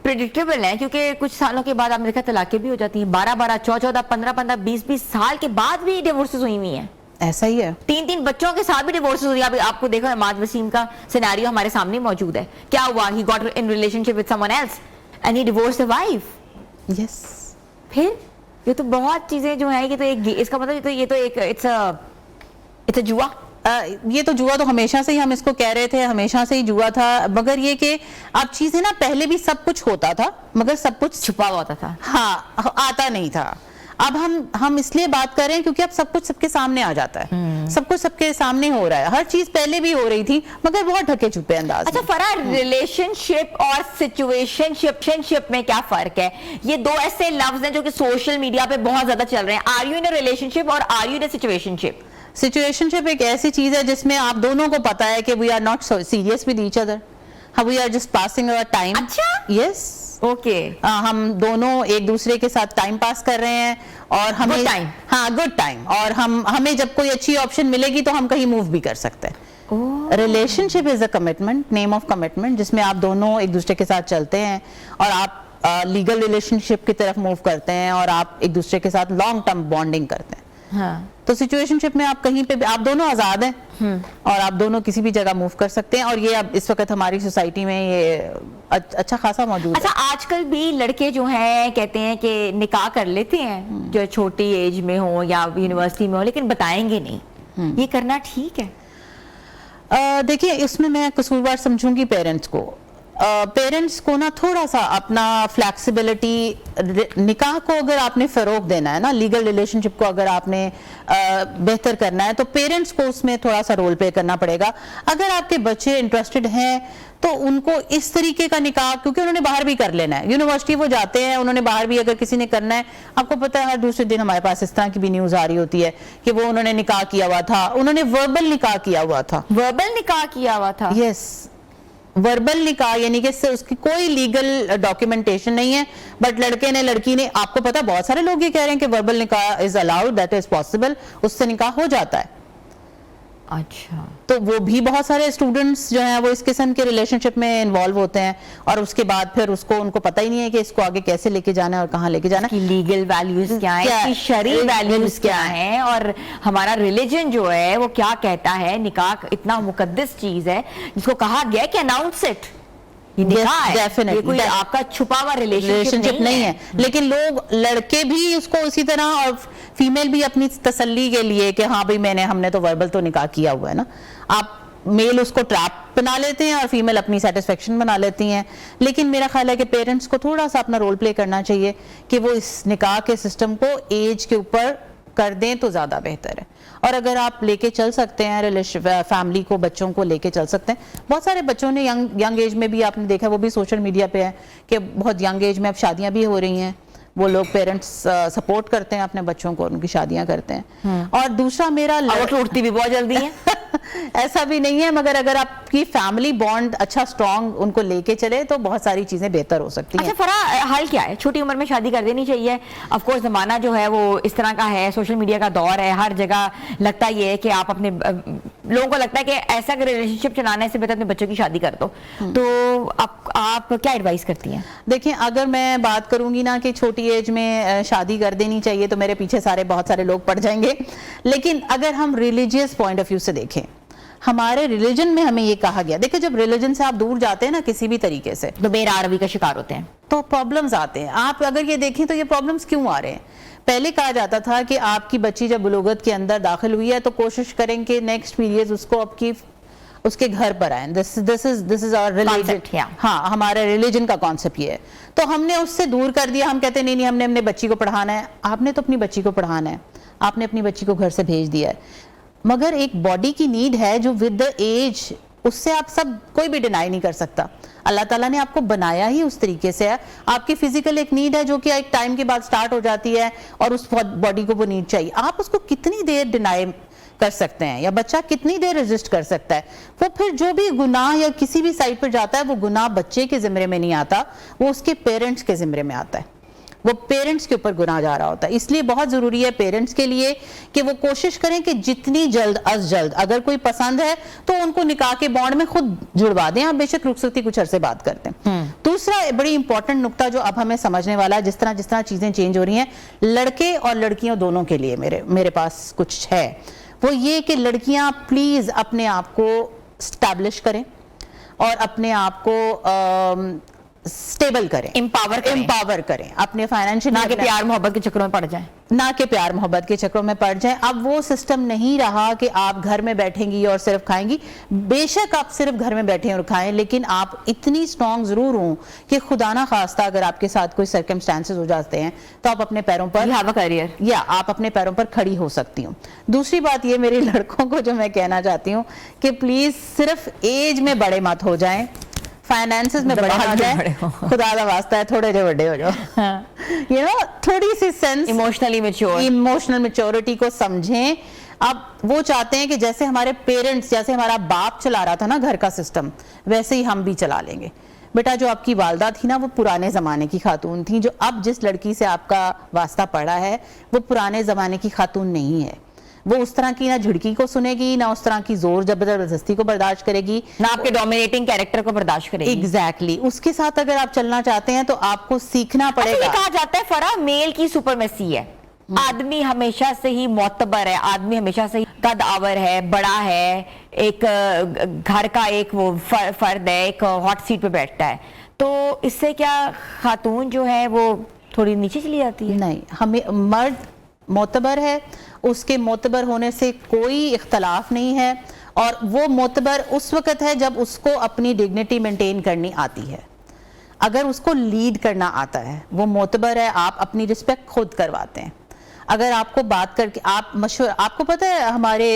प्रिडिक्टेबल है, क्योंकि कुछ सालों के बाद आपने देखा तलाकें भी हो जाती हैं, 12-12, 14-14, 15-15, 20-20 साल के बाद भी डिवोर्सेस हुई हुई हैं। ऐसा ही है। 3-3 बच्चों के साथ भी डिवोर्स हुई। आपको देखो इमाद वसीम का सिनेरियो हमारे सामने मौजूद है। क्या हुआ? He got in relationship with someone else and he divorced the wife. Yes. फिर ये तो बहुत चीजें जो है, ये तो एक, इसका मतलब ये तो एक इट्स अ जुआ। ये तो जुआ तो हमेशा से ही हम इसको कह रहे थे, हमेशा से ही जुआ था। मगर ये कि अब चीजें ना, पहले भी सब कुछ होता था मगर सब कुछ छुपा हुआ होता था। हाँ, आता नहीं था। अब हम इसलिए बात कर रहे हैं क्योंकि अब सब कुछ सबके सामने आ जाता है, सब कुछ सबके सामने हो रहा है। हर चीज पहले भी हो रही थी मगर बहुत ढके छुपे अंदाज में। अच्छा फरा, रिलेशनशिप और सिचुएशनशिप में क्या फर्क है? ये दो ऐसे लफ्ज हैं जो कि सोशल मीडिया पे बहुत ज्यादा चल रहे हैं। Are you in a relationship और are you in a situationship? Situationship एक ऐसी चीज है जिसमें आप दोनों को पता है कि we are not serious with each other, we are just passing our time. अच्छा, यस, ओके। हम दोनों एक दूसरे के साथ टाइम पास कर रहे हैं और हमें गुड टाइम। हाँ, गुड टाइम। और हमें जब कोई अच्छी ऑप्शन मिलेगी तो हम कहीं मूव भी कर सकते हैं। Relationship is a commitment, name of commitment, जिसमें आप दोनों एक दूसरे के साथ चलते हैं और आप लीगल रिलेशनशिप की तरफ मूव करते हैं और आप एक दूसरे के साथ लॉन्ग टर्म बॉन्डिंग करते हैं। हाँ। तो सिचुएशनशिप में आप कहीं पे भी, आप दोनों आजाद हैं और आप दोनों किसी भी जगह मूव कर सकते हैं। और ये अब इस वक्त हमारी सोसाइटी में ये अच्छा खासा मौजूद अच्छा, है। आजकल भी लड़के जो हैं कहते हैं कि निकाह कर लेते हैं जो छोटी एज में हो या यूनिवर्सिटी में हो, लेकिन बताएंगे नहीं। ये करना ठीक है? देखिए, इसमें मैं कसूरवार समझूंगी पेरेंट्स को। पेरेंट्स को ना थोड़ा सा अपना फ्लैक्सिबिलिटी, निकाह को अगर आपने फरोग देना है ना, लीगल रिलेशनशिप को अगर आपने बेहतर करना है, तो पेरेंट्स को उसमें थोड़ा सा रोल प्ले करना पड़ेगा। अगर आपके बच्चे इंटरेस्टेड हैं तो उनको इस तरीके का निकाह, क्योंकि उन्होंने बाहर भी कर लेना है, यूनिवर्सिटी वो जाते हैं, उन्होंने बाहर भी अगर किसी ने करना है, आपको पता है हर दूसरे दिन हमारे पास इस तरह की भी न्यूज आ रही होती है कि वो उन्होंने निकाह किया हुआ था, उन्होंने वर्बल निकाह किया हुआ था। वर्बल निकाह किया हुआ था? यस, वर्बल निकाह, यानी कि उसकी कोई लीगल डॉक्यूमेंटेशन नहीं है, बट लड़के ने लड़की ने, आपको पता बहुत सारे लोग ये कह रहे हैं कि वर्बल निकाह is allowed, that is possible, उससे निकाह हो जाता है। अच्छा, तो वो भी बहुत सारे स्टूडेंट्स जो हैं वो इस किस्म के रिलेशनशिप में इन्वॉल्व होते हैं और उसके बाद फिर उनको पता ही नहीं है कि इसको आगे कैसे लेके जाना है और कहाँ लेके जाना है, लीगल वैल्यूज क्या है, इसकी शरई वैल्यूज क्या है, और हमारा रिलीजन जो है वो क्या कहता है। निकाह इतना मुकद्दस चीज है जिसको कहा गया है कि अनाउंस इट, ये निकाह है, डेफिनेटली, ये कोई आपका छुपा हुआ रिलेशनशिप नहीं है। लेकिन लोग, लड़के भी उसको उसी तरह और फीमेल भी अपनी तसल्ली के लिए कि हाँ भाई हमने तो वर्बल तो निकाह किया हुआ है ना, आप मेल उसको ट्रैप बना लेते हैं और फीमेल अपनी सेटिस्फेक्शन बना लेती हैं। लेकिन मेरा ख्याल है कि पेरेंट्स को थोड़ा सा अपना रोल प्ले करना चाहिए कि वो इस निकाह के सिस्टम को एज के ऊपर कर दें तो ज्यादा बेहतर है। और अगर आप लेके चल सकते हैं फैमिली को, बच्चों को लेके चल सकते हैं। बहुत सारे बच्चों ने यंग एज में भी आपने देखा, वो भी सोशल मीडिया पे है कि बहुत यंग एज में अब शादियां भी हो रही हैं, वो लोग पेरेंट्स सपोर्ट करते हैं अपने बच्चों को, उनकी शादियां करते हैं। और दूसरा मेरा टूटती भी बहुत जल्दी है ऐसा भी नहीं है, मगर अगर आपकी फैमिली बॉन्ड अच्छा स्ट्रॉन्ग उनको लेके चले तो बहुत सारी चीजें बेहतर हो सकती हैं। अच्छा फरा, हल क्या है? छोटी उम्र में शादी कर देनी चाहिए? ऑफ कोर्स जमाना जो है वो इस तरह का है, सोशल मीडिया का दौर है, हर जगह लगता ये है कि आप अपने लोगों को लगता है कि ऐसा रिलेशनशिप चलाने से बेहतर अपने बच्चों की शादी कर दो। तो आप क्या एडवाइस करती हैं? देखिए, अगर मैं बात करूंगी ना कि छोटी एज में शादी कर देनी चाहिए तो मेरे पीछे बहुत सारे लोग पड़ जाएंगे। लेकिन अगर हम रिलीजियस पॉइंट ऑफ व्यू से देखें, हमारे रिलीजन में हमें ये कहा गया, देखिए जब रिलीजन से आप दूर जाते हैं ना किसी भी तरीके से, तो बेरारवी का शिकार होते हैं, तो प्रॉब्लम्स आते हैं। आप अगर ये देखें तो ये प्रॉब्लम्स क्यों आ रहे हैं? पहले कहा जाता था कि आपकी बच्ची जब बुलूगत के अंदर दाखिल हुई है तो कोशिश करें कि नेक्स्ट पीरियड उसको उसके घर पर आए। This is our religion. हाँ, हमारा रिलीजन का कॉन्सेप्ट ये है। तो हमने उससे दूर कर दिया। हम कहते नहीं हमने अपने बच्ची को पढ़ाना है। आपने तो अपनी बच्ची को पढ़ाना है, आपने अपनी बच्ची को घर से भेज दिया है, मगर एक बॉडी की नीड है जो विद द एज, उससे आप सब कोई भी डिनाई नहीं कर सकता। अल्लाह ताला ने आपको बनाया ही उस तरीके से है। आपकी फिजिकल एक नीड है जो कि एक टाइम के बाद स्टार्ट हो जाती है और उस बॉडी को वो नीड चाहिए। आप उसको कितनी देर डिनाई कर सकते हैं या बच्चा कितनी देर रेजिस्ट कर सकता है? वो फिर जो भी गुनाह या किसी भी साइड पर जाता है वो गुनाह बच्चे के जिम्मे में नहीं आता, वो उसके पेरेंट्स के जिम्मे में आता है, वो पेरेंट्स के ऊपर गुनाह जा रहा होता है। इसलिए बहुत जरूरी है पेरेंट्स के लिए कि वो कोशिश करें कि जितनी जल्द अज जल्द, अगर कोई पसंद है तो उनको निकाह के बॉन्ड में खुद जुड़वा दें। आप बेशक रुखसती कुछ अरसे बात करते हैं। दूसरा, बड़ी इंपॉर्टेंट नुक्ता जो अब हमें समझने वाला है, जिस तरह चीजें चेंज हो रही हैं लड़के और लड़कियों दोनों के लिए, मेरे पास कुछ है, वो ये कि लड़कियां प्लीज अपने आप को स्टैब्लिश करें और अपने आप को स्टेबल करें, एम्पावर करें अपने फाइनेंशियल, ना कि प्यार मोहब्बत के चक्रों में पड़ जाएं, ना कि प्यार मोहब्बत के चक्रों में पड़ जाएं। अब वो सिस्टम नहीं रहा कि आप घर में बैठेंगी और सिर्फ खाएंगी। बेशक आप सिर्फ घर में बैठें और खाएं, लेकिन आप इतनी स्ट्रांग जरूर हों कि खुदा ना खास्ता अगर आपके साथ कोई सर्कमस्टांसेस हो जाते हैं तो आप अपने पैरों पर करियर या आप अपने पैरों पर खड़ी हो सकती हूँ। दूसरी बात ये मेरे लड़कों को जो मैं कहना चाहती हूँ कि प्लीज सिर्फ एज में बड़े मत हो जाएं, फाइनेंसेस में बड़े मत जाए, खुदा का वास्ता है थोड़े जो बड़े हो जाओ, यू नो, थोड़ी सी सेंस, इमोशनल मैच्योरिटी को समझें। अब वो चाहते हैं कि जैसे हमारे पेरेंट्स, जैसे हमारा बाप चला रहा था ना घर का सिस्टम, वैसे ही हम भी चला लेंगे। बेटा जो आपकी वालदा थी ना वो पुराने ज़माने की खातून थी, जो अब जिस लड़की से आपका वास्ता पड़ा है वो पुराने ज़माने की खातून नहीं है। वो उस तरह की ना झिड़की को सुनेगी, ना उस तरह की जोर जबरदस्ती को बर्दाश्त करेगी, ना आपके डोमिनेटिंग कैरेक्टर को बर्दाश्त करेगी। एग्जैक्टली उसके साथ अगर आप चलना चाहते हैं तो आपको सीखना पड़ेगा। ये कहा जाता है फरा मेल की सुपरमेसी है, आदमी हमेशा से ही मोतबर है, आदमी हमेशा से ही कद आवर है, बड़ा है, एक घर का एक वो फर्द है, एक हॉट सीट पे बैठता है, तो इससे क्या खातून जो है वो थोड़ी नीचे चली जाती है? नहीं, हमें मर्द मोतबर है, उसके मोतबर होने से कोई इख्तलाफ नहीं है, और वो मोतबर उस वक्त है जब उसको अपनी डिग्निटी मेंटेन करनी आती है। अगर उसको लीड करना आता है वो मोतबर है, आप अपनी रिस्पेक्ट खुद करवाते हैं। अगर आपको बात करके आप मशहूर, आपको पता है हमारे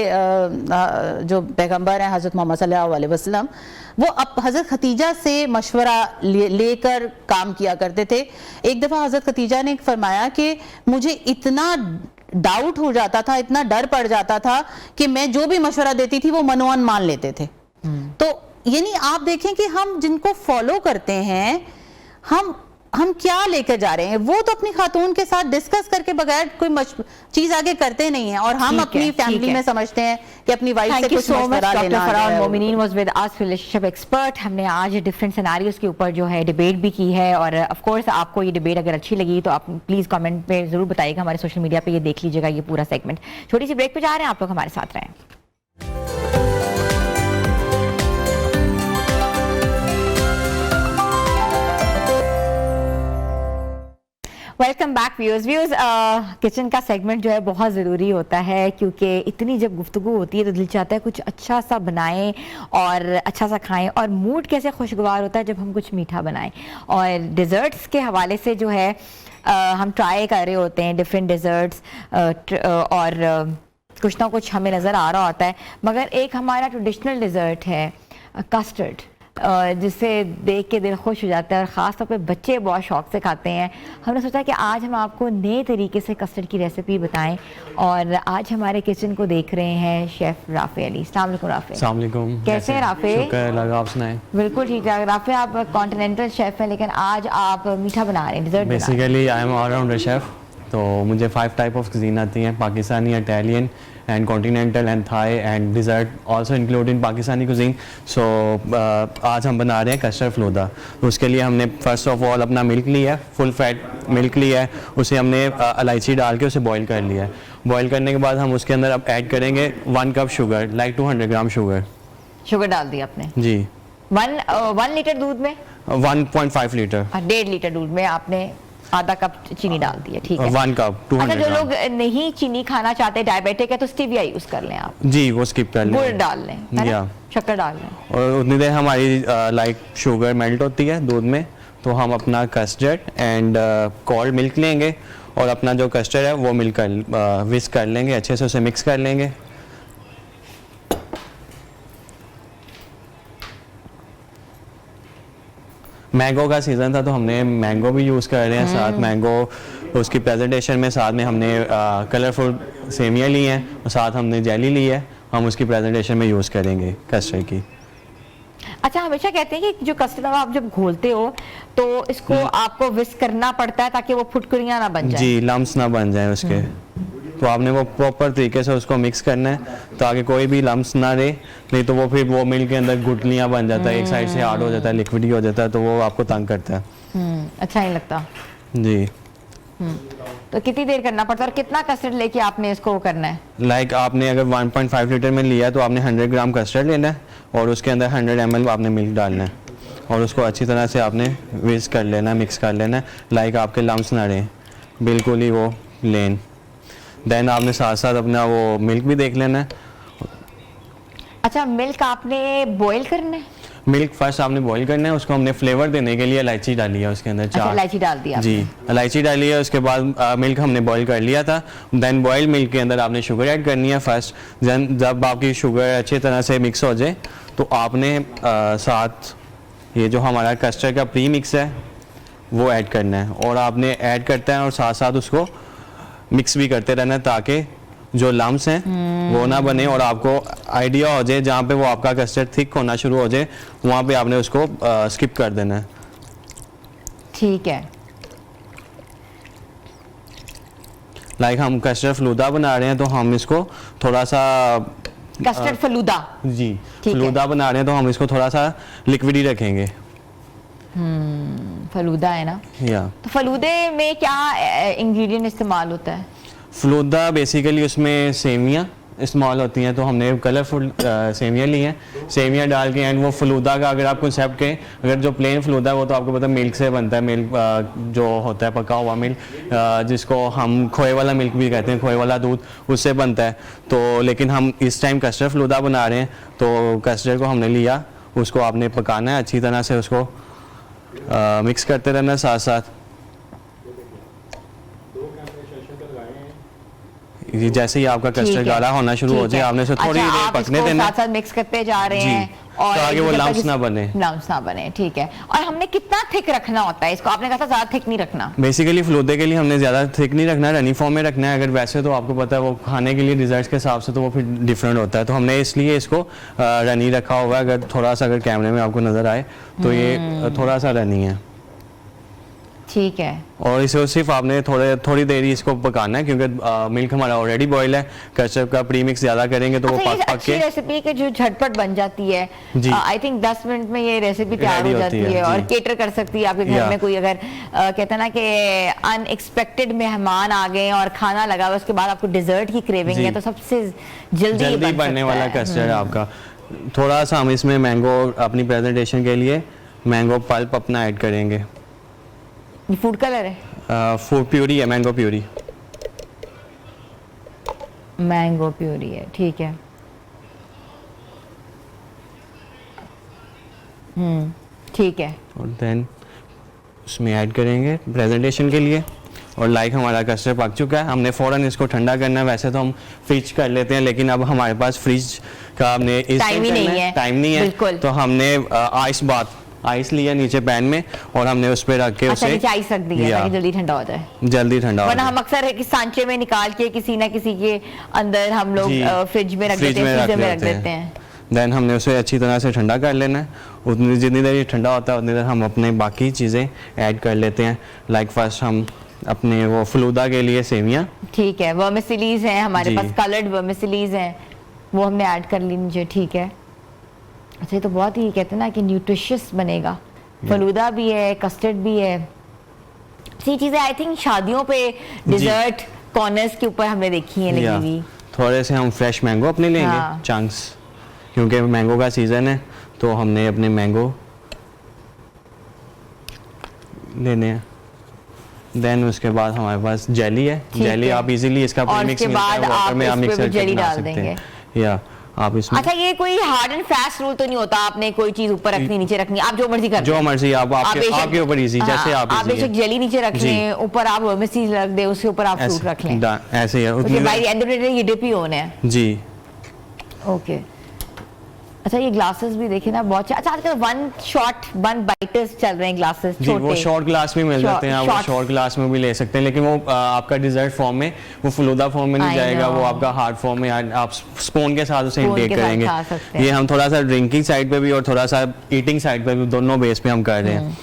जो पैगंबर हैं हज़रत मोहम्मद सल्लल्लाहु अलैहि वसल्लम, वो अब हज़रत खतीजा से मशवरा लेकर काम किया करते थे। एक दफ़ा हज़रत खतीजा ने फरमाया कि मुझे इतना डाउट हो जाता था, इतना डर पड़ जाता था कि मैं जो भी मशवरा देती थी वो मनोअन मान लेते थे। तो यानी आप देखें कि हम जिनको फॉलो करते हैं हम क्या लेकर जा रहे हैं, वो तो अपनी खातून के साथ डिस्कस करके बगैर कोई चीज आगे करते नहीं है, और हम अपनी फैमिली में समझते हैं कि अपनी वाइफ से कुछ मशवरा लेना है। Momineen was with us, relationship expert. हमने आज डिफरेंट सिनेरियोज के ऊपर जो है डिबेट भी की है, और ऑफ कोर्स आपको ये डिबेट अगर अच्छी लगी तो आप प्लीज कमेंट पे जरूर बताइएगा, हमारे सोशल मीडिया पे ये देख लीजिएगा ये पूरा सेगमेंट। छोटी सी ब्रेक पे जा रहे हैं, आप लोग हमारे साथ रहें। Welcome back viewers. किचन का सेगमेंट जो है बहुत ज़रूरी होता है, क्योंकि इतनी जब गुफ्तगू होती है तो दिल चाहता है कुछ अच्छा सा बनाएं और अच्छा सा खाएं, और मूड कैसे खुशगवार होता है जब हम कुछ मीठा बनाएं। और डिज़र्ट्स के हवाले से जो है हम ट्राई कर रहे होते हैं डिफरेंट डिज़र्ट्स, और कुछ ना कुछ हमें नज़र आ रहा होता है, मगर एक हमारा ट्रेडिशनल डिज़र्ट है कस्टर्ड, जिसे देख के दिल खुश हो जाता है, और ख़ास तौर पे बच्चे बहुत शौक से खाते हैं। हमने सोचा कि आज हम आपको नए तरीके से कस्टर्ड की रेसिपी बताएं, और आज हमारे किचन को देख रहे हैं शेफ़ राफ़े अली। अस्सलाम वालेकुम राफ़े। अस्सलाम वालेकुम। कैसे हैं राफ़े? शुक्र लगा, आप सुनाएं? बिल्कुल ठीक ठाक। राफ़े आप कॉन्टिनेंटल शेफ़ हैं, लेकिन आज आप मीठा बना रहे हैं, डिज़र्ट बना रहे हैं। Basically I am allrounder chef, तो मुझे 5 टाइप ऑफ कुजीन आती हैं, Pakistani, Italian and continental and Thai and dessert also include in Pakistani cuisine. So आज हम बना रहे हैं कस्टर्ड फलूदा। तो उसके लिए हमने फर्स्ट ऑफ ऑल अपना मिल्क लिया है, फुल फैट मिल्क लिया है, उसे हमने इलायची डाल के उसे बॉईल कर लिया है। बॉईल करने के बाद हम उसके अंदर अब ऐड करेंगे 1 cup sugar, like 200 gram sugar डाल दी आपने जी। 1 लीटर दूध में 1.5 लीटर, 1.5 लीटर दूध में आपने आधा कप चीनी डाल दी है, ठीक है। 1 कप 200 अच्छा, जो ग्राम। लोग नहीं चीनी खाना चाहते, डायबिटिक है, तो स्टीविया यूज कर लें आप जी, वो स्किप कर लें, गुड़ डाल लें, है ना? शक्कर डाल लें, और उतनी देर हमारी लाइक शुगर मेल्ट होती है दूध में, तो हम अपना कस्टर्ड एंड कोल्ड मिल्क लेंगे, और अपना जो कस्टर्ड है वो मिलकर विस्क कर लेंगे, अच्छे से उसे मिक्स कर लेंगे। मैंगो का सीज़न था तो हमने मैंगो भी यूज़ कर रहे हैं, साथ मैंगो उसकी प्रेजेंटेशन में साथ में हमने कलरफुल सेमियाँ ली हैं, और साथ हमने जेली ली है, हम उसकी प्रेजेंटेशन में यूज़ करेंगे कस्टर्ड की। अच्छा, हमेशा कहते हैं कि जो कस्टर्ड आप जब घोलते हो तो इसको आपको विस्क करना पड़ता है ताकि वो फुटकुरियां ना बन जाए। जी, लम्स ना बन जाए उसके। तो आपने वो प्रॉपर तरीके से उसको मिक्स करना है ताकि कोई भी लम्स ना रहे, नहीं तो वो फिर वो मिल्क के अंदर गुठलियाँ बन जाता है, एक साइड से हार्ड हो जाता है, लिक्विडी हो जाता है, तो वो आपको तंग करता है। अच्छा नहीं लगता। जी। तो कितनी देर करना पड़ता है और कितना कस्टर्ड लेके आपने इसको करना है? लाइक आपने अगर 1.5 लीटर में लिया तो आपने 100 ग्राम कस्टर्ड लेना है और उसके अंदर 100 ml आपने मिल्क डालना है और उसको अच्छी तरह से आपने विस्क कर लेना है, मिक्स कर लेना है, लाइक आपके लम्स ना रहें, बिल्कुल ही वो प्लेन। देन आपने साथ साथ अपना वो मिल्क भी देख लेना है। अच्छा, मिल्क आपने बॉईल करना है? मिल्क फर्स्ट आपने बॉईल करना है, उसको हमने फ्लेवर देने के लिए इलायची डाली है उसके अंदर, अच्छा, 4 इलायची डाल दिया जी, इलायची डाली है। उसके बाद मिल्क हमने बॉईल कर लिया था। देन बॉइल्ड मिल्क के अंदर आपने शुगर ऐड करनी है फर्स्ट। देन जब आपकी शुगर अच्छी तरह से मिक्स हो जाए तो आपने साथ ये जो हमारा कस्टर्ड का प्री मिक्स है वो ऐड करना है और आपने ऐड करते हैं और साथ साथ उसको मिक्स भी करते रहना है ताकि जो लम्स हैं वो ना बने और आपको आइडिया हो जाए जहाँ पे वो आपका कस्टर्ड थिक होना शुरू हो जाए वहाँ पे आपने उसको स्किप कर देना है। ठीक है। लाइक हम कस्टर्ड फलूदा बना रहे हैं तो हम इसको थोड़ा सा कस्टर्ड फलूदा। जी, ठीक है। फलूदा बना रहे हैं तो हम इसको थोड़ा सा लिक्विड ही रखेंगे। फलूदा है ना? या तो फलूदे में क्या इंग्रेडिएंट इस्तेमाल होता है? फलूदा बेसिकली उसमें सेवियाँ इस्तेमाल होती हैं, तो हमने कलरफुल सेवियाँ ली हैं, सेवियाँ डाल के। एंड वो फलूदा का अगर आप कंसेप्ट के, अगर जो प्लेन फलूदा है वो तो आपको पता है मिल्क से बनता है, मिल्क जो होता है पका हुआ मिल्क, जिसको हम खोए वाला मिल्क भी कहते हैं, खोए वाला दूध, उससे बनता है। तो लेकिन हम इस टाइम कस्टर्ड फलूदा बना रहे हैं तो कस्टर्ड को हमने लिया, उसको आपने पकाना है अच्छी तरह से, उसको मिक्स करते रहना है साथ साथ। ये जैसे ही आपका कस्टर्ड गाढ़ा होना शुरू हो जाए आपने इसे थोड़ी देर पकने देना, साथ साथ मिक्स करते जा रहे हैं और ताकि वो लम्स ना बने। लम्स ना बने, ठीक है। और हमने कितना थिक रखना होता है इसको? आपने कहा था ज्यादा थिक नहीं रखना। बेसिकली फलूदे के लिए हमने ज़्यादा थिक नहीं रखना है, रनी फॉर्म में रखना है। अगर वैसे तो आपको पता है वो खाने के लिए डिज़र्ट्स के हिसाब से तो वो फिर डिफरेंट होता है, तो हमने इसलिए इसको रनी रखा हुआ है। अगर थोड़ा सा अगर कैमरे में आपको नज़र आए तो ये थोड़ा सा रनी है, ठीक है। और इसे सिर्फ आपने थोड़ी देर ही इसको पकाना है क्योंकि मिल्क हमारा ऑलरेडी बॉयल है। कस्टर्ड का प्रीमिक्स ज़्यादा करेंगे तो वो अच्छा, पक अच्छी के रेसिपी के जो झटपट बन जाती है, जी। आई थिंक 10 मिनट में ये रेसिपी तैयार Ready हो होती जाती है, है और जी। केटर कर सकती है आपके घर या। में कोई अगर कहते हैं ना कि अनएक्सपेक्टेड मेहमान आ गए और खाना लगा हुआ, उसके बाद आपको डिजर्ट की क्रेविंग जी। है, तो सबसे जल्दी बनने सकता वाला है। कस्टर्ड आपका। थोड़ा सा हम इसमें मैंगो अपनी प्रेजेंटेशन के लिए मैंगो पल्प अपना ऐड करेंगे। ये फूड कलर है? फूड प्यूरी है, मैंगो प्यूरी। मैंगो प्यूरी है, ठीक है। ठीक है। और देन उसमें ऐड करेंगे प्रेजेंटेशन के लिए। और लाइक हमारा कस्टर्ड पक चुका है, हमने फ़ौरन इसको ठंडा करना है। वैसे तो हम फ्रिज कर लेते हैं लेकिन अब हमारे पास फ्रिज का हमने टाइम ही नहीं है, टाइम नहीं है, बिल्कुल। तो हमने आइस लिया नीचे पैन में और हमने उस पर रख के अच्छा, उसे नीचे आइस रख दी है ताकि जल्दी ठंडा हो जाए। जल्दी ठंडा हो वरना जाए। हम अक्सर है कि सांचे में निकाल के किसी ना किसी के अंदर हम लोग जी, फ्रिज में रख देते हैं, फ्रीजर में रख देते हैं। देन हमने उसे अच्छी तरह से ठंडा कर लेना है। उतनी जितनी देर ये ठंडा होता है उतनी देर हम अपने बाकी चीज़ें ऐड कर लेते हैं। लाइक फर्स्ट हम अपने वो फलूदा के लिए सेवियाँ, ठीक है, वर्मिसेलीज हैं हमारे जी। पास, कलर्ड वर्मिसेलीज हैं, वो हमने ऐड कर लीजिए, ठीक है। अच्छा, ये तो बहुत ही कहते हैं ना कि न्यूट्रिशियस बनेगा। फलूदा भी है, कस्टर्ड भी है। ये चीज़ें आई थिंक शादियों पे डिजर्ट कॉर्नर्स के ऊपर हमने देखी हैं लगी हुई। थोड़े से हम फ्रेश मैंगो अपने लेंगे, हाँ। चंक्स, क्योंकि मैंगो का सीज़न है तो हमने अपने मैंगो लेने हैं। देन उसके बाद हमारे पास जेली है, ठीक जेली है। आप इजीली इसका और प्रीमिक्स उसके मिलता है, बाद वाटर में आप आप इस पे मिक्स भी करके जेली बना डाल सकते देंगे। हैं। या आप इसमें अच्छा, ये कोई हार्ड एंड फास्ट रूल तो नहीं होता आपने कोई चीज ऊपर रखनी नीचे रखनी, आप जो मर्जी कर जो मर्जी आप आपके ऊपर इजी, जैसे आप आप बेशक जेली नीचे रख जी। लें, ऊपर आप वर्मिसेलीज रख दे, उसके ऊपर आप फ्रूट रख लें, ऐसे ही है क्योंकि by the end of the day ये डिप ही होने हैं। जी। ओके। अच्छा, ये ग्लासेस भी देखे ना बहुत अच्छा, आजकल वन बाइटर्स चल रहे हैं ग्लासेस, जी, वो छोटे शॉर्ट ग्लास भी मिल जाते हैं, आप वो शॉर्ट ग्लास में भी ले सकते हैं, लेकिन वो आपका डिजर्ट फॉर्म में, वो फलूदा फॉर्म में नहीं I जाएगा, वो know। आपका हार्ड फॉर्म में आप स्पून के साथ उसे स्पून इंटेक के साथ करेंगे। खा सकते हैं। ये हम थोड़ा सा ड्रिंकिंग साइड पे भी और थोड़ा सा ईटिंग साइड पे भी, दोनों बेस पे हम कर रहे हैं।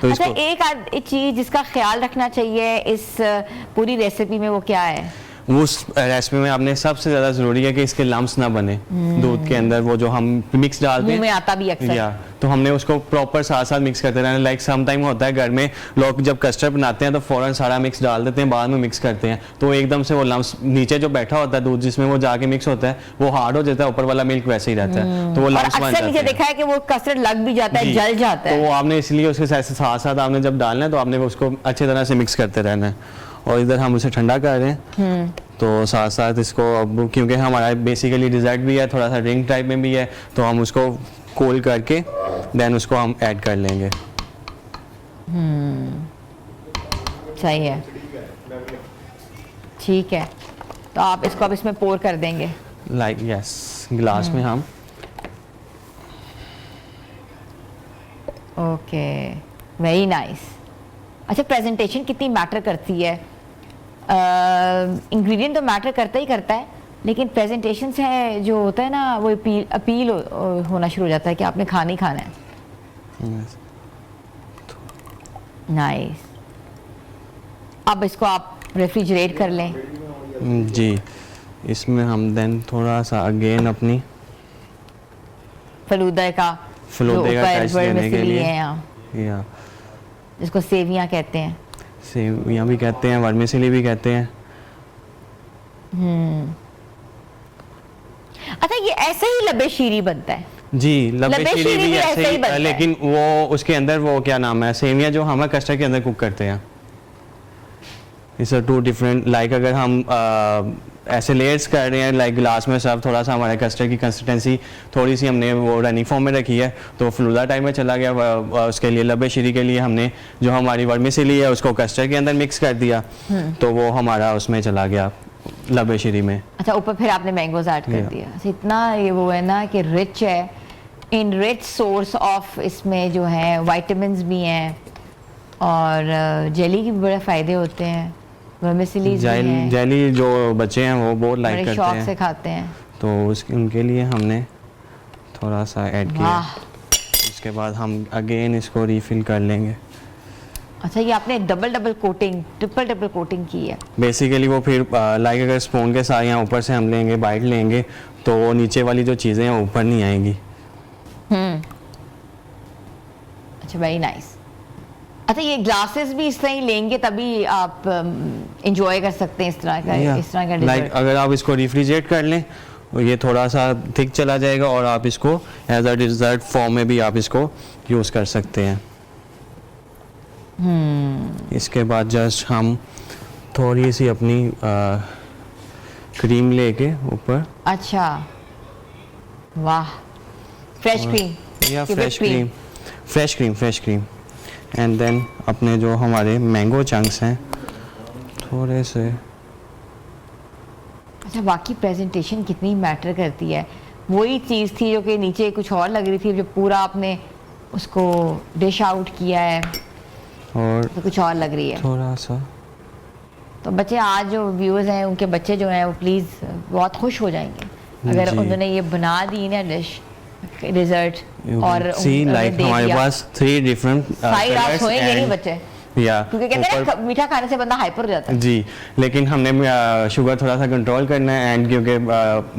तो अच्छा, एक चीज जिसका ख्याल रखना चाहिए इस पूरी रेसिपी में, वो क्या है? उस रेसिपी में आपने सबसे ज़्यादा ज़रूरी है कि इसके लम्स ना बने दूध के अंदर, वो जो हम मिक्स डालते मुंह हैं में आता भी अक्सर। या तो हमने उसको प्रॉपर साथ साथ मिक्स करते रहना। लाइक सम टाइम होता है घर में लोग जब कस्टर्ड बनाते हैं तो फ़ौरन सारा मिक्स डाल देते हैं, बाद में मिक्स करते हैं, तो एकदम से वो लम्स नीचे जो बैठा होता है दूध जिसमें वो जाके मिक्स होता है वो हार्ड हो जाता है, ऊपर वाला मिल्क वैसे ही रहता है, तो वो और लम्स बन अक्सर जाते नीचे हैं। देखा है कि वो कस्टर्ड लग भी जाता है, जी। जल जाता तो है। वो आपने इसलिए उसके साथ साथ आपने जब डालना है तो आपने उसको अच्छी तरह से मिक्स करते रहना है। और इधर हम उसे ठंडा कर रहे हैं, तो साथ साथ इसको अब क्योंकि हमारा बेसिकली डिज़र्ट भी है, थोड़ा सा ड्रिंक टाइप में भी है, तो हम उसको कोल्ड करके देन उसको हम ऐड कर लेंगे। सही है, ठीक है। तो आप इसको अब इसमें पोर कर देंगे। लाइक यस, गिलास में हम ओके, वेरी नाइस। अच्छा, प्रेजेंटेशन कितनी मैटर करती है? इंग्रेडिएंट तो मैटर करता ही करता है, लेकिन प्रेजेंटेशन से जो होता है ना वो अपील होना शुरू हो जाता है कि आपने खाना ही खाना है। नाइस। अब इसको आप रेफ्रिजरेट कर लें। जी, इसमें हम देन थोड़ा सा अगेन अपनी फलूदा का फलूदे का टच देने के लिए है यहाँ, या जिसको सेवियाँ कहते हैं। सेवियां भी कहते हैं, वर्मिसेली भी कहते हैं। अच्छा, ये ऐसे ही लबे शीरी बनता है? जी, लब्बे लब्बे शीरी शीरी भी भी ऐसे ऐसे ही बनता ही, है। लेकिन वो उसके अंदर वो क्या नाम है, सेवियां जो हम कस्टर्ड के अंदर कुक करते हैं। इट्स टू डिफरेंट, लाइक अगर हम ऐसे लेयर्स कर रहे हैं लाइक गिलास में सब, थोड़ा सा हमारे कस्टर्ड की कंसिस्टेंसी थोड़ी सी हमने वो रनिंग फॉर्म में रखी है, तो फलूदा टाइप में चला गया। उसके लिए लब्बे शीरी के लिए हमने जो हमारी वर्मिसेली है उसको कस्टर्ड के अंदर मिक्स कर दिया, तो वो हमारा उसमें चला गया लब्बे शीरी में। अच्छा, ऊपर फिर आपने मैंगोज ऐड कर Yeah. दिया। अच्छा, इतना ये वो है ना कि रिच है, इन रिच सोर्स ऑफ, इसमें जो है विटामिन्स भी हैं और जेली के भी बड़े फ़ायदे होते हैं, वर्मिसेलीज भी हैं, जेली जो बच्चे हैं वो बहुत लाइक बड़े करते शौक हैं, से खाते हैं। तो उनके लिए हमने थोड़ा सा ऐड किया। वाह। उसके बाद हम अगेन इसको रीफिल कर लेंगे। अच्छा, ये आपने डबल कोटिंग, ट्रिपल कोटिंग की है। बेसिकली वो फिर लाइक अगर स्पून के साथ यहाँ ऊपर से हम लेंगे, बाइट लेंगे, तो वो नीचे वाली जो चीज़ें हैं ऊपर नहीं आएंगी। अच्छा, वेरी नाइस। अच्छा, ये ग्लासेस भी इस तरह ही लेंगे तभी आप इंजॉय कर सकते हैं इस तरह का लाइक डिज़र्ट। अगर आप इसको रेफ्रिजरेट कर लें ये थोड़ा सा थिक चला जाएगा और आप इसको एज अ डिज़र्ट फॉर्म में भी आप इसको यूज़ कर सकते हैं। इसके बाद जस्ट हम थोड़ी सी अपनी क्रीम लेके ऊपर, अच्छा, वाह, फ्रेश क्रीम या कि fresh whipped cream and then अपने जो हमारे मैंगो चंक्स हैं थोड़े से। अच्छा, बाकी प्रेजेंटेशन कितनी मैटर करती है। वही चीज़ थी जो कि नीचे कुछ और लग रही थी, जो पूरा आपने उसको डिश आउट किया है और तो कुछ और लग रही है। थोड़ा सा तो बच्चे, आज जो व्यूअर्स हैं उनके बच्चे जो हैं वो प्लीज़ बहुत खुश हो जाएंगे अगर जी। उन्होंने ये बना दी ना डिश, डिज़र्ट, और सी लाइक हमारे पास 3 डिफरेंट साइड आप होएंगे नहीं बच्चे, या क्योंकि कहते हैं ना, मीठा खाने से बंदा हाइपर हो जाता है। जी, लेकिन हमने शुगर थोड़ा सा कंट्रोल करना है, एंड क्योंकि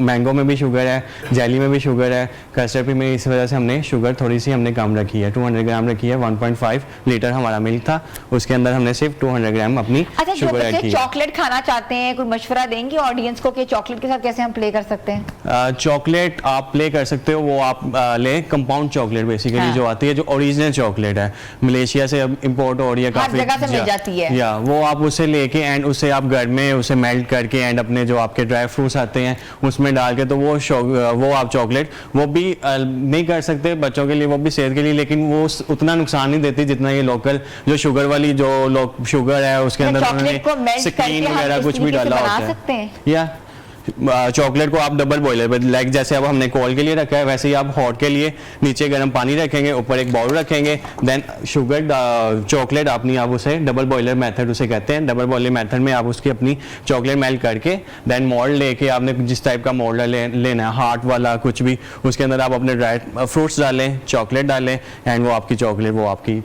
मैंगो में भी शुगर है, जेली में भी शुगर है, कस्टर्ड में, इस वजह से हमने शुगर थोड़ी सी हमने कम रखी है, 200 ग्राम रखी है। 1.5 लीटर हमारा मिल्क था, उसके अंदर हमने सिर्फ 200 ग्राम अपनी अच्छा, जो शुगर बच्चे रखी है। चॉकलेट खाना चाहते हैं, कोई मशवरा देंगे ऑडियंस को कि चॉकलेट के साथ कैसे हम प्ले कर सकते हैं? चॉकलेट आप प्ले कर सकते हो, वो आप लें कंपाउंड चॉकलेट बेसिकली, हाँ। जो आती है, जो ओरिजिनल चॉकलेट है, मलेशिया से अब इम्पोर्ट हो रही है, हर काफी जगह से मिल जाती है। या वो आप उसे लेके एंड उसे आप घर में उसे मेल्ट करके एंड अपने जो आपके ड्राई फ्रूट्स आते हैं उसमें डाल के, तो वो आप चॉकलेट वो भी नहीं कर सकते बच्चों के लिए, वो भी सेहत के लिए, लेकिन वो उतना नुकसान नहीं देती जितना ये लोकल जो शुगर वाली जो लोग शुगर है उसके अंदर चॉकलेट को मेल्ट स्क्रीन करके वगैरह हम कुछ इस भी तरीके से डाला बना होता सकते हैं। है। या चॉकलेट को आप डबल बॉयलर पर, लाइक जैसे अब हमने कोल्ड के लिए रखा है वैसे ही आप हॉट के लिए नीचे गर्म पानी रखेंगे, ऊपर एक बाउल रखेंगे, देन शुगर चॉकलेट अपनी आप उसे डबल बॉयलर मेथड उसे कहते हैं, डबल बॉयलर मेथड में आप उसकी अपनी चॉकलेट मेल्ट करके देन मोल्ड लेके आपने जिस टाइप का मोल्ड लेना है, हार्ट वाला कुछ भी, उसके अंदर आप अपने ड्राई फ्रूट्स डालें, चॉकलेट डालें एंड वो आपकी चॉकलेट वो आपकी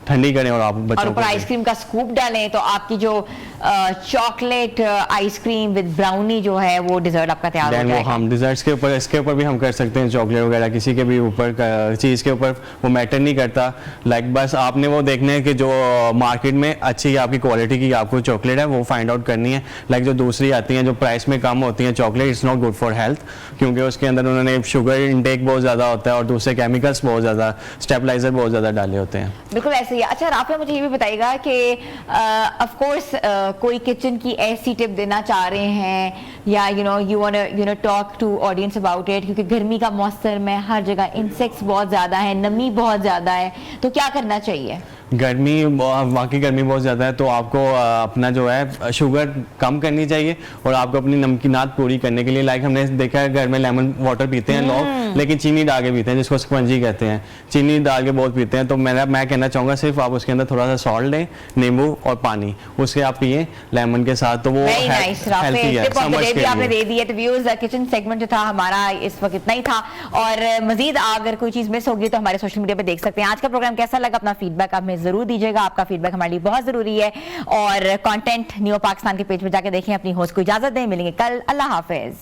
ठंडी करें और आप और बच्चों ऊपर को आइसक्रीम का स्कूप डालें तो आपकी जो चॉकलेट आइसक्रीम विद ब्राउनी जो है वो डिजर्ट आपका तैयार हो देन वो जाएगा। हम डिजर्ट्स के ऊपर इसके ऊपर भी हम कर सकते हैं, चॉकलेट वगैरह किसी के भी ऊपर चीज़ के ऊपर वो मैटर नहीं करता। लाइक बस आपने वो देखना है कि जो मार्केट में अच्छी आपकी क्वालिटी की आपको चॉकलेट है वो फाइंड आउट करनी है। लाइक जो दूसरी आती हैं जो प्राइस में कम होती हैं chocolate, it's not good for health, क्योंकि उसके अंदर उन्होंने शुगर इंटेक बहुत ज़्यादा होता है और दूसरे केमिकल्स बहुत ज़्यादा, स्टेबलाइजर बहुत ज़्यादा डाले होते हैं। बिल्कुल ऐसे ही। अच्छा राफिया, मुझे ये भी बताइएगा कि ऑफ कोर्स कोई किचन की ऐसी टिप देना चाह रहे हैं या you want talk to audience about it, क्योंकि गर्मी का मौसम है, हर जगह इंसेक्ट्स बहुत ज़्यादा है, नमी बहुत ज़्यादा है, तो क्या करना चाहिए? गर्मी, वाकई गर्मी बहुत ज़्यादा है, तो आपको अपना जो है शुगर कम करनी चाहिए और आपको अपनी नमकीनात पूरी करने के लिए, लाइक हमने देखा है घर में लेमन वाटर पीते हैं लोग, लेकिन चीनी डाल के पीते हैं जिसको स्पंजी कहते हैं, चीनी डाल के बहुत पीते हैं। तो मैं कहना चाहूँगा सिर्फ आप उसके अंदर थोड़ा सा सॉल्ट दें, नींबू और पानी, उससे आप पिए लेमन के साथ, तो वो हेल्थी है। आपने दे दी है। तो व्यूअर्स, किचन सेगमेंट जो था हमारा इस वक्त इतना ही था, और मजीद अगर कोई चीज़ मिस होगी तो हमारे सोशल मीडिया पे देख सकते हैं। आज का प्रोग्राम कैसा लगा, अपना फीडबैक आप जरूर दीजिएगा, आपका फीडबैक हमारे लिए बहुत जरूरी है। और कंटेंट न्यू पाकिस्तान के पेज पर जाकर देखें। अपनी होस्ट को इजाजत दें, मिलेंगे कल। अल्लाह हाफिज।